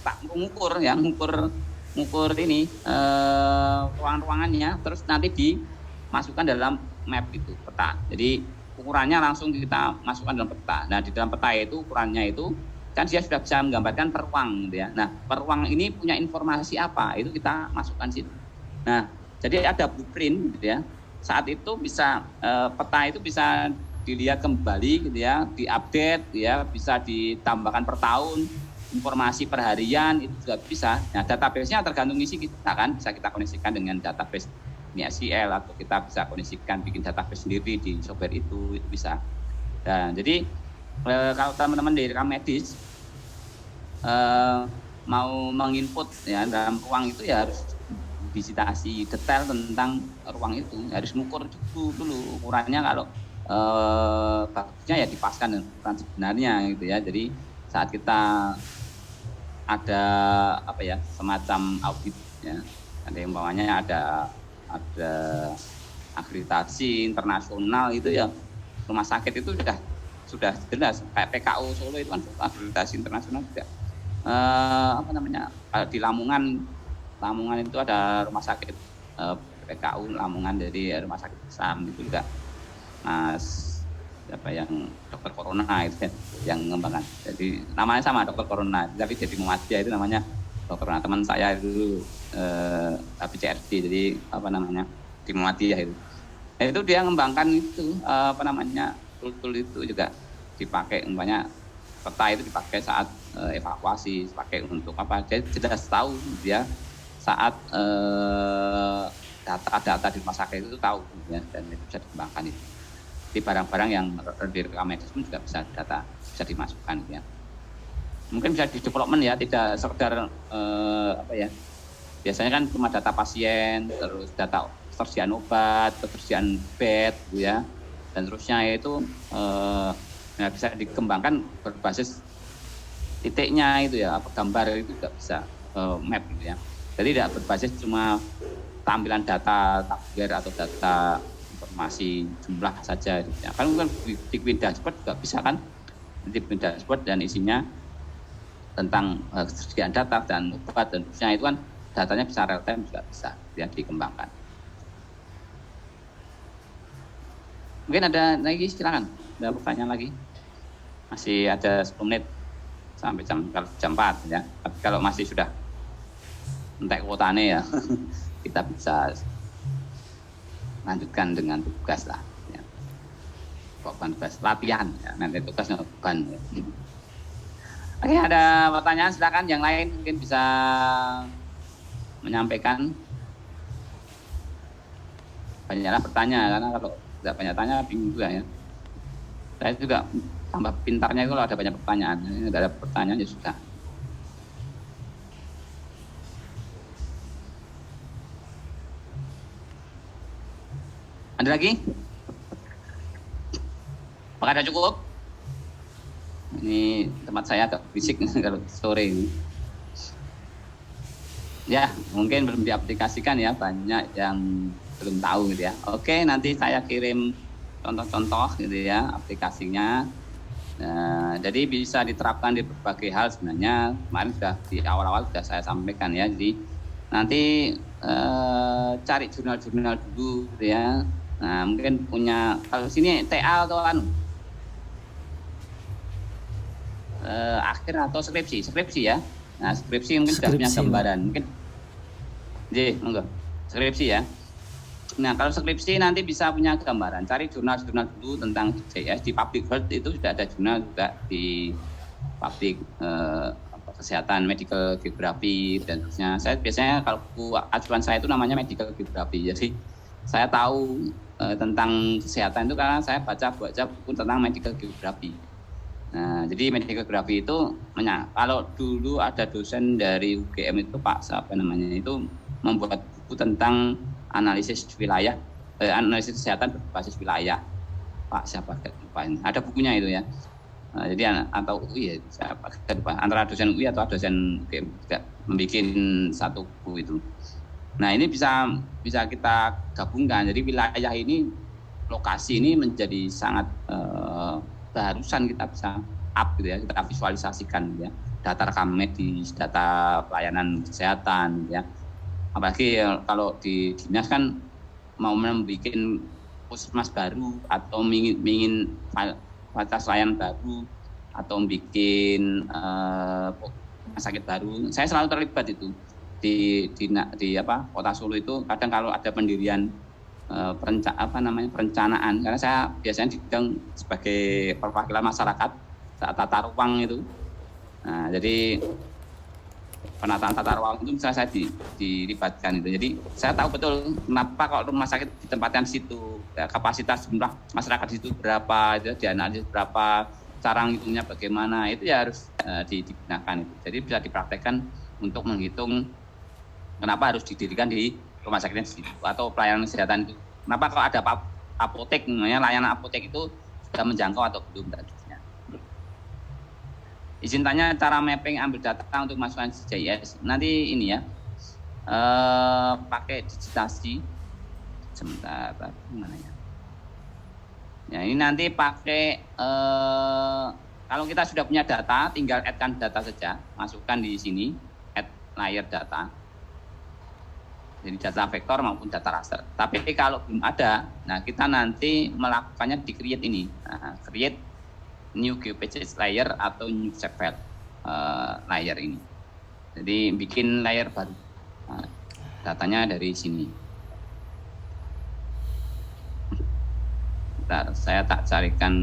tak mengukur ya, mengukur ini ruangan-ruangannya, terus nanti dimasukkan dalam map itu, peta. Jadi ukurannya langsung kita masukkan dalam peta. Nah di dalam peta itu ukurannya itu kan dia sudah bisa menggambarkan per ruang gitu ya. Nah per ruang ini punya informasi apa, itu kita masukkan situ. Nah jadi ada blueprint gitu ya. Saat itu bisa peta itu bisa dilihat kembali gitu ya, diupdate ya, bisa ditambahkan per tahun, informasi per harian itu juga bisa. Nah database-nya tergantung isi kita kan, bisa kita koneksikan dengan database SQL atau kita bisa koneksikan bikin database sendiri di software itu bisa. Dan jadi kalau teman-teman di rekam medis mau menginput ya dalam ruang itu ya harus visitasi detail tentang ruang itu, harus mengukur dulu ukurannya. Kalau bagusnya ya dipaskan dengan ukuran sebenarnya gitu ya. Jadi saat kita ada semacam audit ya, ada yang bawahnya ada akreditasi internasional itu ya, rumah sakit itu sudah jelas. Kayak PKU Solo itu kan akreditasi internasional juga. Di Lamongan itu ada rumah sakit PKU Lamongan, dari rumah sakit SAM itu juga Mas yang dokter corona itu yang mengembangkan. Jadi namanya sama, dokter corona, tapi jadi Muhammadiyah itu namanya dokter corona. Teman saya itu PCRD, jadi di Muhammadiyah itu. Nah, itu dia mengembangkan itu tool itu juga dipakai, umpamanya peta itu dipakai saat evakuasi, dipakai untuk apa? Jadi jelas tahu dia saat data-data di rumah sakit itu tahu ya, dan itu bisa dikembangkan itu. Di barang-barang yang direkam medis pun juga bisa dimasukkan ya. Mungkin bisa di development ya, tidak sekedar apa ya. Biasanya kan cuma data pasien, terus data ketersediaan obat, ketersediaan bed gitu ya. Dan terusnya itu bisa dikembangkan berbasis titiknya itu ya, gambar itu juga bisa map gitu ya. Jadi tidak berbasis cuma tampilan data tabular atau data informasi jumlah saja gitu ya. Kan di Queen Dashboard juga bisa kan, di Queen Dashboard dan isinya tentang ketersediaan data dan obat dan terusnya itu kan datanya bisa real time juga bisa ya dikembangkan. Mungkin ada lagi, silakan. Ada pertanyaan lagi? Masih ada 10 menit sampai jam 4 ya. Tapi kalau masih sudah entek kuotanya ya, kita bisa lanjutkan dengan tugas lah. Ya. Bukan tugas latihan, ya. Nanti tugasnya beban. Ya. Oke, ada pertanyaan, silakan. Yang lain mungkin bisa menyampaikan. Banyaklah bertanya, karena kalau tidak banyak tanya bingung juga ya. Saya juga tambah pintarnya kalau ada banyak pertanyaan. Tidak ada pertanyaan ya sudah. Ada lagi? Apakah ada cukup? Ini tempat saya agak berisik kalau sore ini. Ya, mungkin belum diaplikasikan ya, banyak yang belum tahu gitu ya. Oke, nanti saya kirim contoh-contoh gitu ya aplikasinya. Nah, jadi bisa diterapkan di berbagai hal sebenarnya. Kemarin sudah di awal-awal sudah saya sampaikan ya. Jadi nanti cari jurnal-jurnal dulu gitu ya. Nah, mungkin punya kalau sini TA atau akhir atau skripsi ya. Nah, skripsi mungkin sudah punya gambaran. Mungkin monggo. Skripsi ya. Nah, kalau skripsi nanti bisa punya gambaran. Cari jurnal-jurnal dulu tentang JS. Di Public Health itu sudah ada jurnal juga di Public Kesehatan, Medical Geography, dan terusnya. Saya biasanya kalau acuan saya itu namanya Medical Geography. Jadi saya tahu tentang kesehatan itu karena saya baca buku tentang Medical Geography. Nah, jadi Medical Geography itu, kalau dulu ada dosen dari UGM itu Pak siapa namanya itu membuat buku tentang analisis wilayah, analisis kesehatan berbasis wilayah. Pak siapa lupain. Ada bukunya itu ya. Nah, jadi atau UI ya, siapa lupa. Antara dosen UI atau dosen UGM juga membuat satu buku itu. Nah, ini bisa kita gabungkan. Jadi wilayah ini, lokasi ini menjadi sangat keharusan kita bisa up gitu ya, kita visualisasikan gitu ya. Data rekam medis, data pelayanan kesehatan gitu ya. Apalagi kalau di dinas kan mau membuat puskesmas baru atau ingin fasilitas layanan baru atau membuat rumah sakit baru. Saya selalu terlibat itu di Kota Solo itu. Kadang kalau ada pendirian perencanaan, karena saya biasanya di bidang sebagai perwakilan masyarakat saat tata ruang itu. Nah, jadi penataan tata ruang itu misalnya saya dilibatkan itu. Jadi saya tahu betul kenapa kalau rumah sakit ditempatkan di situ, ya, kapasitas jumlah masyarakat di situ berapa, itu dianalisis berapa, cara ngitungnya bagaimana, itu ya harus digunakan itu. Jadi bisa dipraktekkan untuk menghitung kenapa harus didirikan di rumah sakitnya di situ atau pelayanan kesehatan itu. Kenapa kalau ada apotek, namanya layanan apotek itu sudah menjangkau atau belum tadinya. Izin tanya cara mapping ambil data untuk masukkan JIS. Nanti ini ya, pakai digitasi. Sebentar, gimana ya? Ya, ini nanti pakai, kalau kita sudah punya data, tinggal add-kan data saja, masukkan di sini, add layer data. Jadi data vektor maupun data raster. Tapi kalau belum ada, nah kita nanti melakukannya di create ini. Nah, create new GeoPages layer atau new shape file layer ini. Jadi bikin layer baru. Nah, datanya dari sini. Bentar, saya tak carikan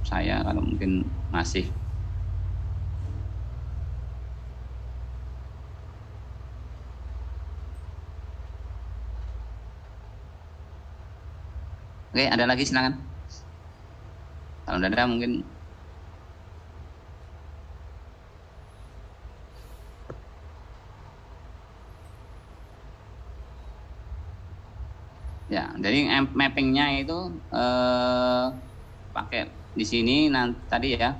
saya kalau mungkin masih. Oke, ada lagi silakan. Kalau tidak ada mungkin. Ya, jadi mappingnya itu pakai di sini nanti tadi ya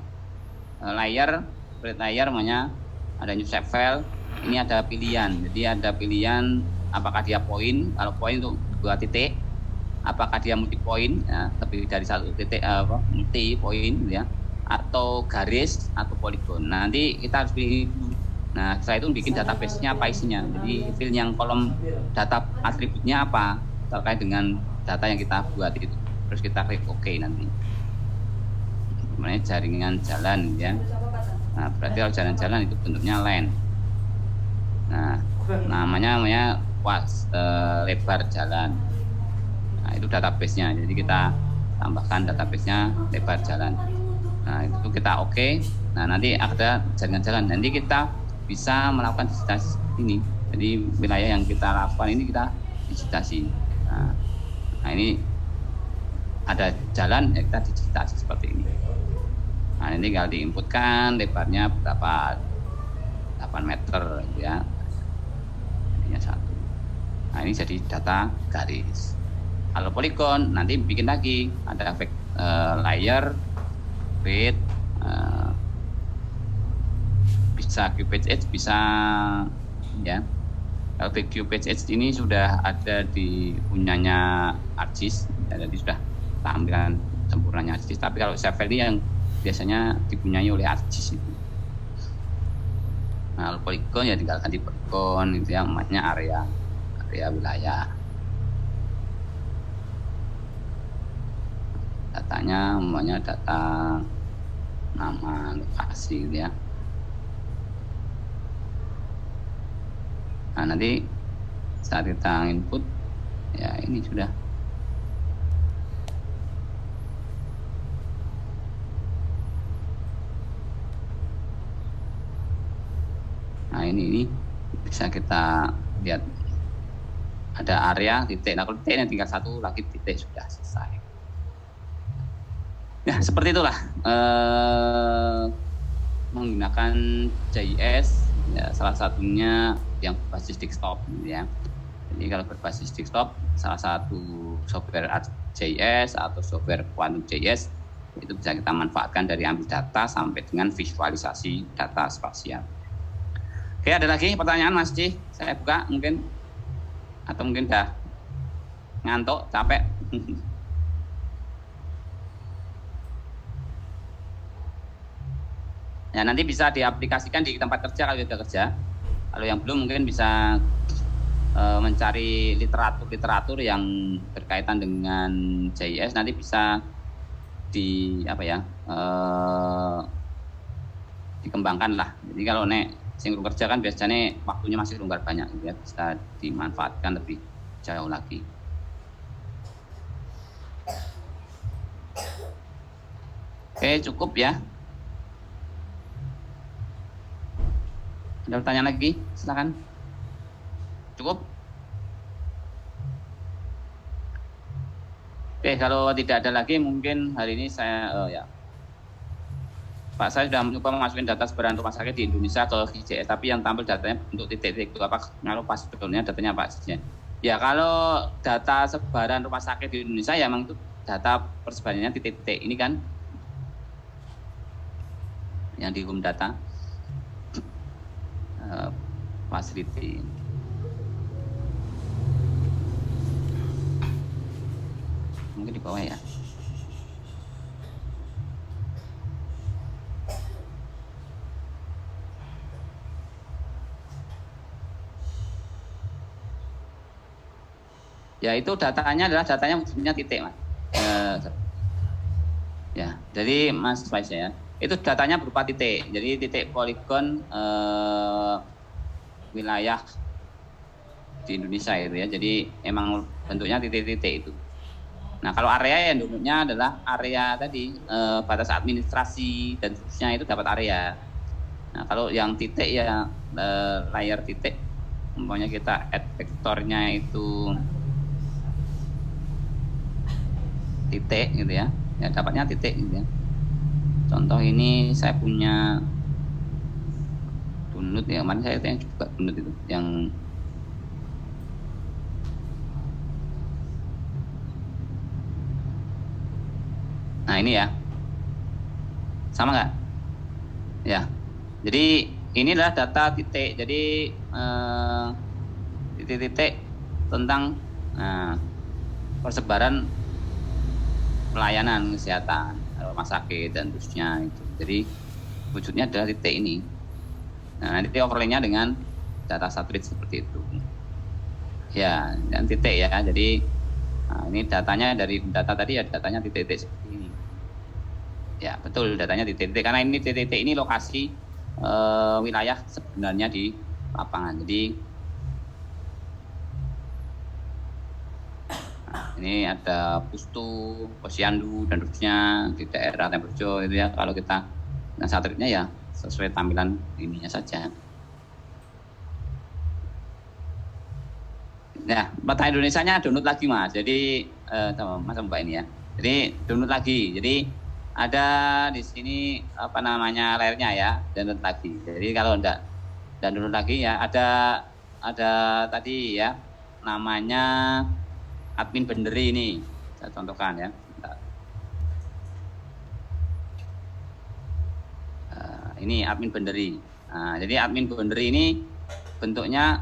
layer, create layer namanya, ada new shape file. Ini ada pilihan. Jadi ada pilihan apakah dia point, kalau point itu 2 titik, apakah dia multi point, ya, lebih dari 1 titik multi point ya, atau garis atau poligon. Nanti kita harus pilih dulu. Nah, setelah itu bikin database-nya apa isinya. Jadi fill yang kolom data atributnya apa terkait dengan data yang kita buat itu. Terus kita klik OK nanti. Namanya jaringan jalan ya. Nah, berarti kalau jalan-jalan itu bentuknya line. Nah, namanya lebar jalan. Nah, itu database-nya. Jadi kita tambahkan database-nya lebar jalan. Nah, itu kita OK. Nah, nanti ada jaringan jalan. Nanti kita bisa melakukan digitasi ini. Jadi wilayah yang kita lakukan ini kita digitasi. Nah, ini ada jalan ya kita digitasi seperti ini. Nah, ini tinggal diinputkan lebarnya berapa, 8 meter ya. Jadinya 1. Nah, ini jadi data garis. Kalau poligon nanti bikin lagi ada efek layer, grid, bisa QPage Edge, bisa ya. Kalau QPage Edge ini sudah ada di punyanya ArcGIS, jadi sudah tampilan sempurnanya ArcGIS. Tapi kalau Shapefile ini yang biasanya dipunyai oleh ArcGIS itu. Nah, kalau poligon ya tinggal ganti poligon itu yang namanya area wilayah. Datanya namanya data nama lokasi gitu ya. Nah, nanti saat kita input ya ini sudah. Nah, ini bisa kita lihat ada area titik. Nah, kalau titiknya tinggal 1 lagi titik sudah selesai. Ya, seperti itulah menggunakan JS ya, salah satunya yang berbasis desktop ya. Jadi kalau berbasis desktop salah satu software ArcGIS atau software Quantum.js itu bisa kita manfaatkan dari ambil data sampai dengan visualisasi data spasial. Oke, ada lagi pertanyaan Mas Ci? Saya buka mungkin, atau mungkin dah ngantuk, capek. Ya, nanti bisa diaplikasikan di tempat kerja kalau sudah kerja. Kalau yang belum mungkin bisa mencari literatur yang berkaitan dengan JS, nanti bisa dikembangkan lah. Jadi kalau singgung kerja kan biasanya waktunya masih longgar banyak gitu ya, bisa dimanfaatkan lebih jauh lagi. Oke, cukup ya. Ada pertanyaan lagi? Silakan. Cukup? Oke, kalau tidak ada lagi mungkin hari ini saya Pak, saya sudah mencoba masukin data sebaran rumah sakit di Indonesia ke JS, tapi yang tampil datanya untuk titik-titik itu apa? Kalau pas sebetulnya datanya apa saja? Ya, kalau data sebaran rumah sakit di Indonesia ya memang itu data persebarannya titik-titik ini kan yang di home data facility. Mungkin di bawah ya. Ya, itu datanya adalah datanya punya titik, Mas. Ya, jadi Mas Faiz ya, itu datanya berupa titik. Jadi titik poligon wilayah di Indonesia itu ya. Jadi emang bentuknya titik-titik itu. Nah, kalau area yang bentuknya adalah area tadi batas administrasi dan seterusnya itu dapat area. Nah, kalau yang titik ya layar titik, umpamanya kita add vektornya itu titik gitu ya. Ya dapatnya titik gitu ya. Contoh ini saya punya download ya, kemarin saya yang juga download itu yang nah ini ya, sama nggak ya. Jadi ini adalah data titik, jadi titik-titik tentang persebaran pelayanan kesehatan rumah sakit dan terusnya itu. Jadi wujudnya adalah titik ini. Nah, nanti overlay-nya dengan data satelit seperti itu. Ya, dan titik ya. Jadi ini datanya dari data tadi ya, datanya titik-titik seperti ini. Ya, betul, datanya titik-titik karena ini titik-titik ini lokasi wilayah sebenarnya di lapangan. Jadi ini ada Pustu, Posyandu dan terusnya di daerah Temurjo itu ya. Kalau kita satelitnya ya sesuai tampilan ininya saja. Nah, peta Indonesianya download lagi Mas. Jadi Mas Mbak ini ya. Jadi download lagi. Jadi ada di sini apa namanya layarnya ya, download lagi. Jadi kalau enggak dan download lagi ya ada tadi ya namanya admin Benderi ini. Saya contohkan ya. Ini admin Benderi. Nah, jadi admin Benderi ini bentuknya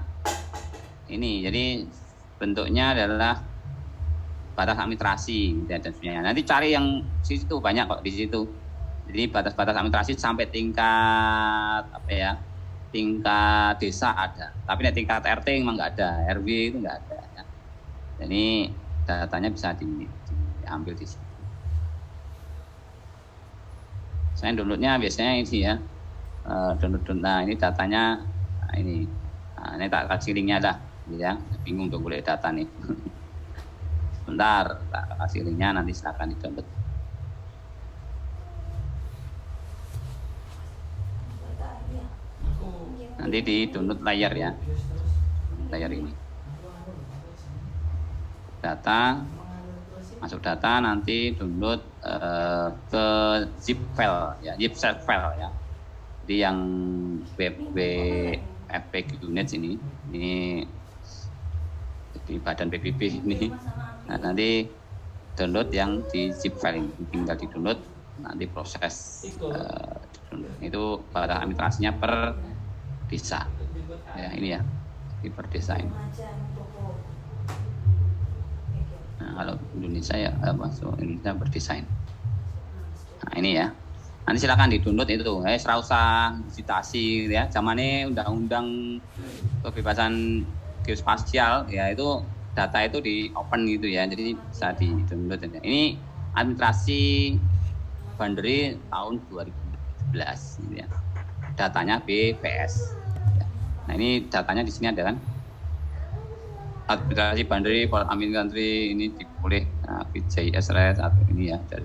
ini. Jadi bentuknya adalah batas administrasi dan sebagainya. Nanti cari yang di situ banyak kok di situ. Jadi batas-batas administrasi sampai tingkat apa ya? Tingkat desa ada. Tapi tingkat RT memang nggak ada, RW itu nggak ada. Ya. Jadi datanya bisa diambil di sini. Saya downloadnya biasanya ini ya, download. Nah ini datanya, ini tak kasih linknya dah, ya. Bingung dong boleh data nih. Sebentar, tak kasih linknya nanti silakan di download. Nanti di download layar ya, layar ini. Data, masuk data nanti download ke zip file ya, zip file ya. Jadi yang FPQ unit ini di badan PBB ini. Nah, nanti download yang di zip file ini, tinggal di download nanti proses itu pada administrasinya per desa ya, ini ya di per desa ini. Nah, kalau Indonesia ya masuk Indonesia berdesain. Nah ini ya. Nanti silakan di download itu. Serah usah visitasi gitu ya. Zamannya undang-undang kebebasan geospasial ya, itu data itu di open gitu ya. Jadi bisa di download aja. Ini administrasi Benderi tahun 2017 gitu ya. Datanya BPS. Nah ini datanya di sini ada kan. Administrasi Benderi Port Amin Country ini dipulih PJSRS atau ini ya dari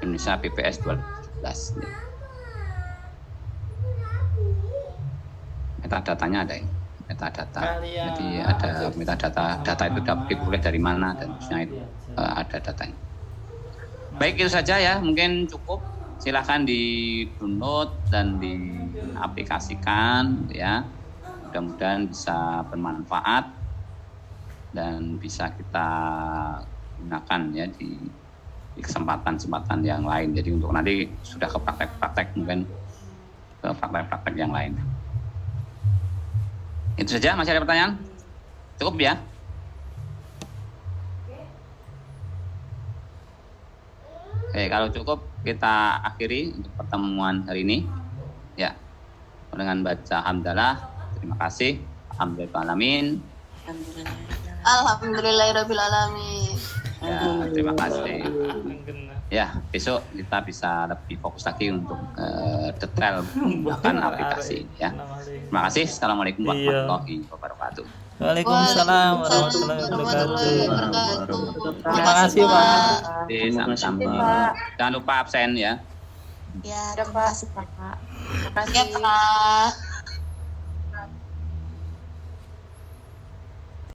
Indonesia BPS 2017. Metadatanya ada ya, metadata. Jadi ada metadata, data itu dapat dipulih dari mana dan terusnya itu ada datanya. Baik, itu saja ya, mungkin cukup. Silakan di download dan diaplikasikan ya. Mudah-mudahan bisa bermanfaat dan bisa kita gunakan ya di kesempatan-kesempatan yang lain. Jadi untuk nanti sudah ke praktek-praktek, mungkin ke praktek-praktek yang lain. Itu saja. Masih ada pertanyaan? Cukup ya? Oke, kalau cukup kita akhiri untuk pertemuan hari ini. Ya, dengan baca hamdalah. Terima kasih. Alhamdulillahirrahmanirrahim. Alhamdulillahirrahmanirrahim. Ya, terima kasih. Ya, besok kita bisa lebih fokus lagi untuk detail menggunakan aplikasi ya. Terima kasih. Assalamualaikum warahmatullahi wabarakatuh. Waalaikumsalam warahmatullahi wabarakatuh. Terima kasih Pak. Sama-sama. Jangan lupa absen ya. Ya, terima kasih Pak. Terima kasih Pak.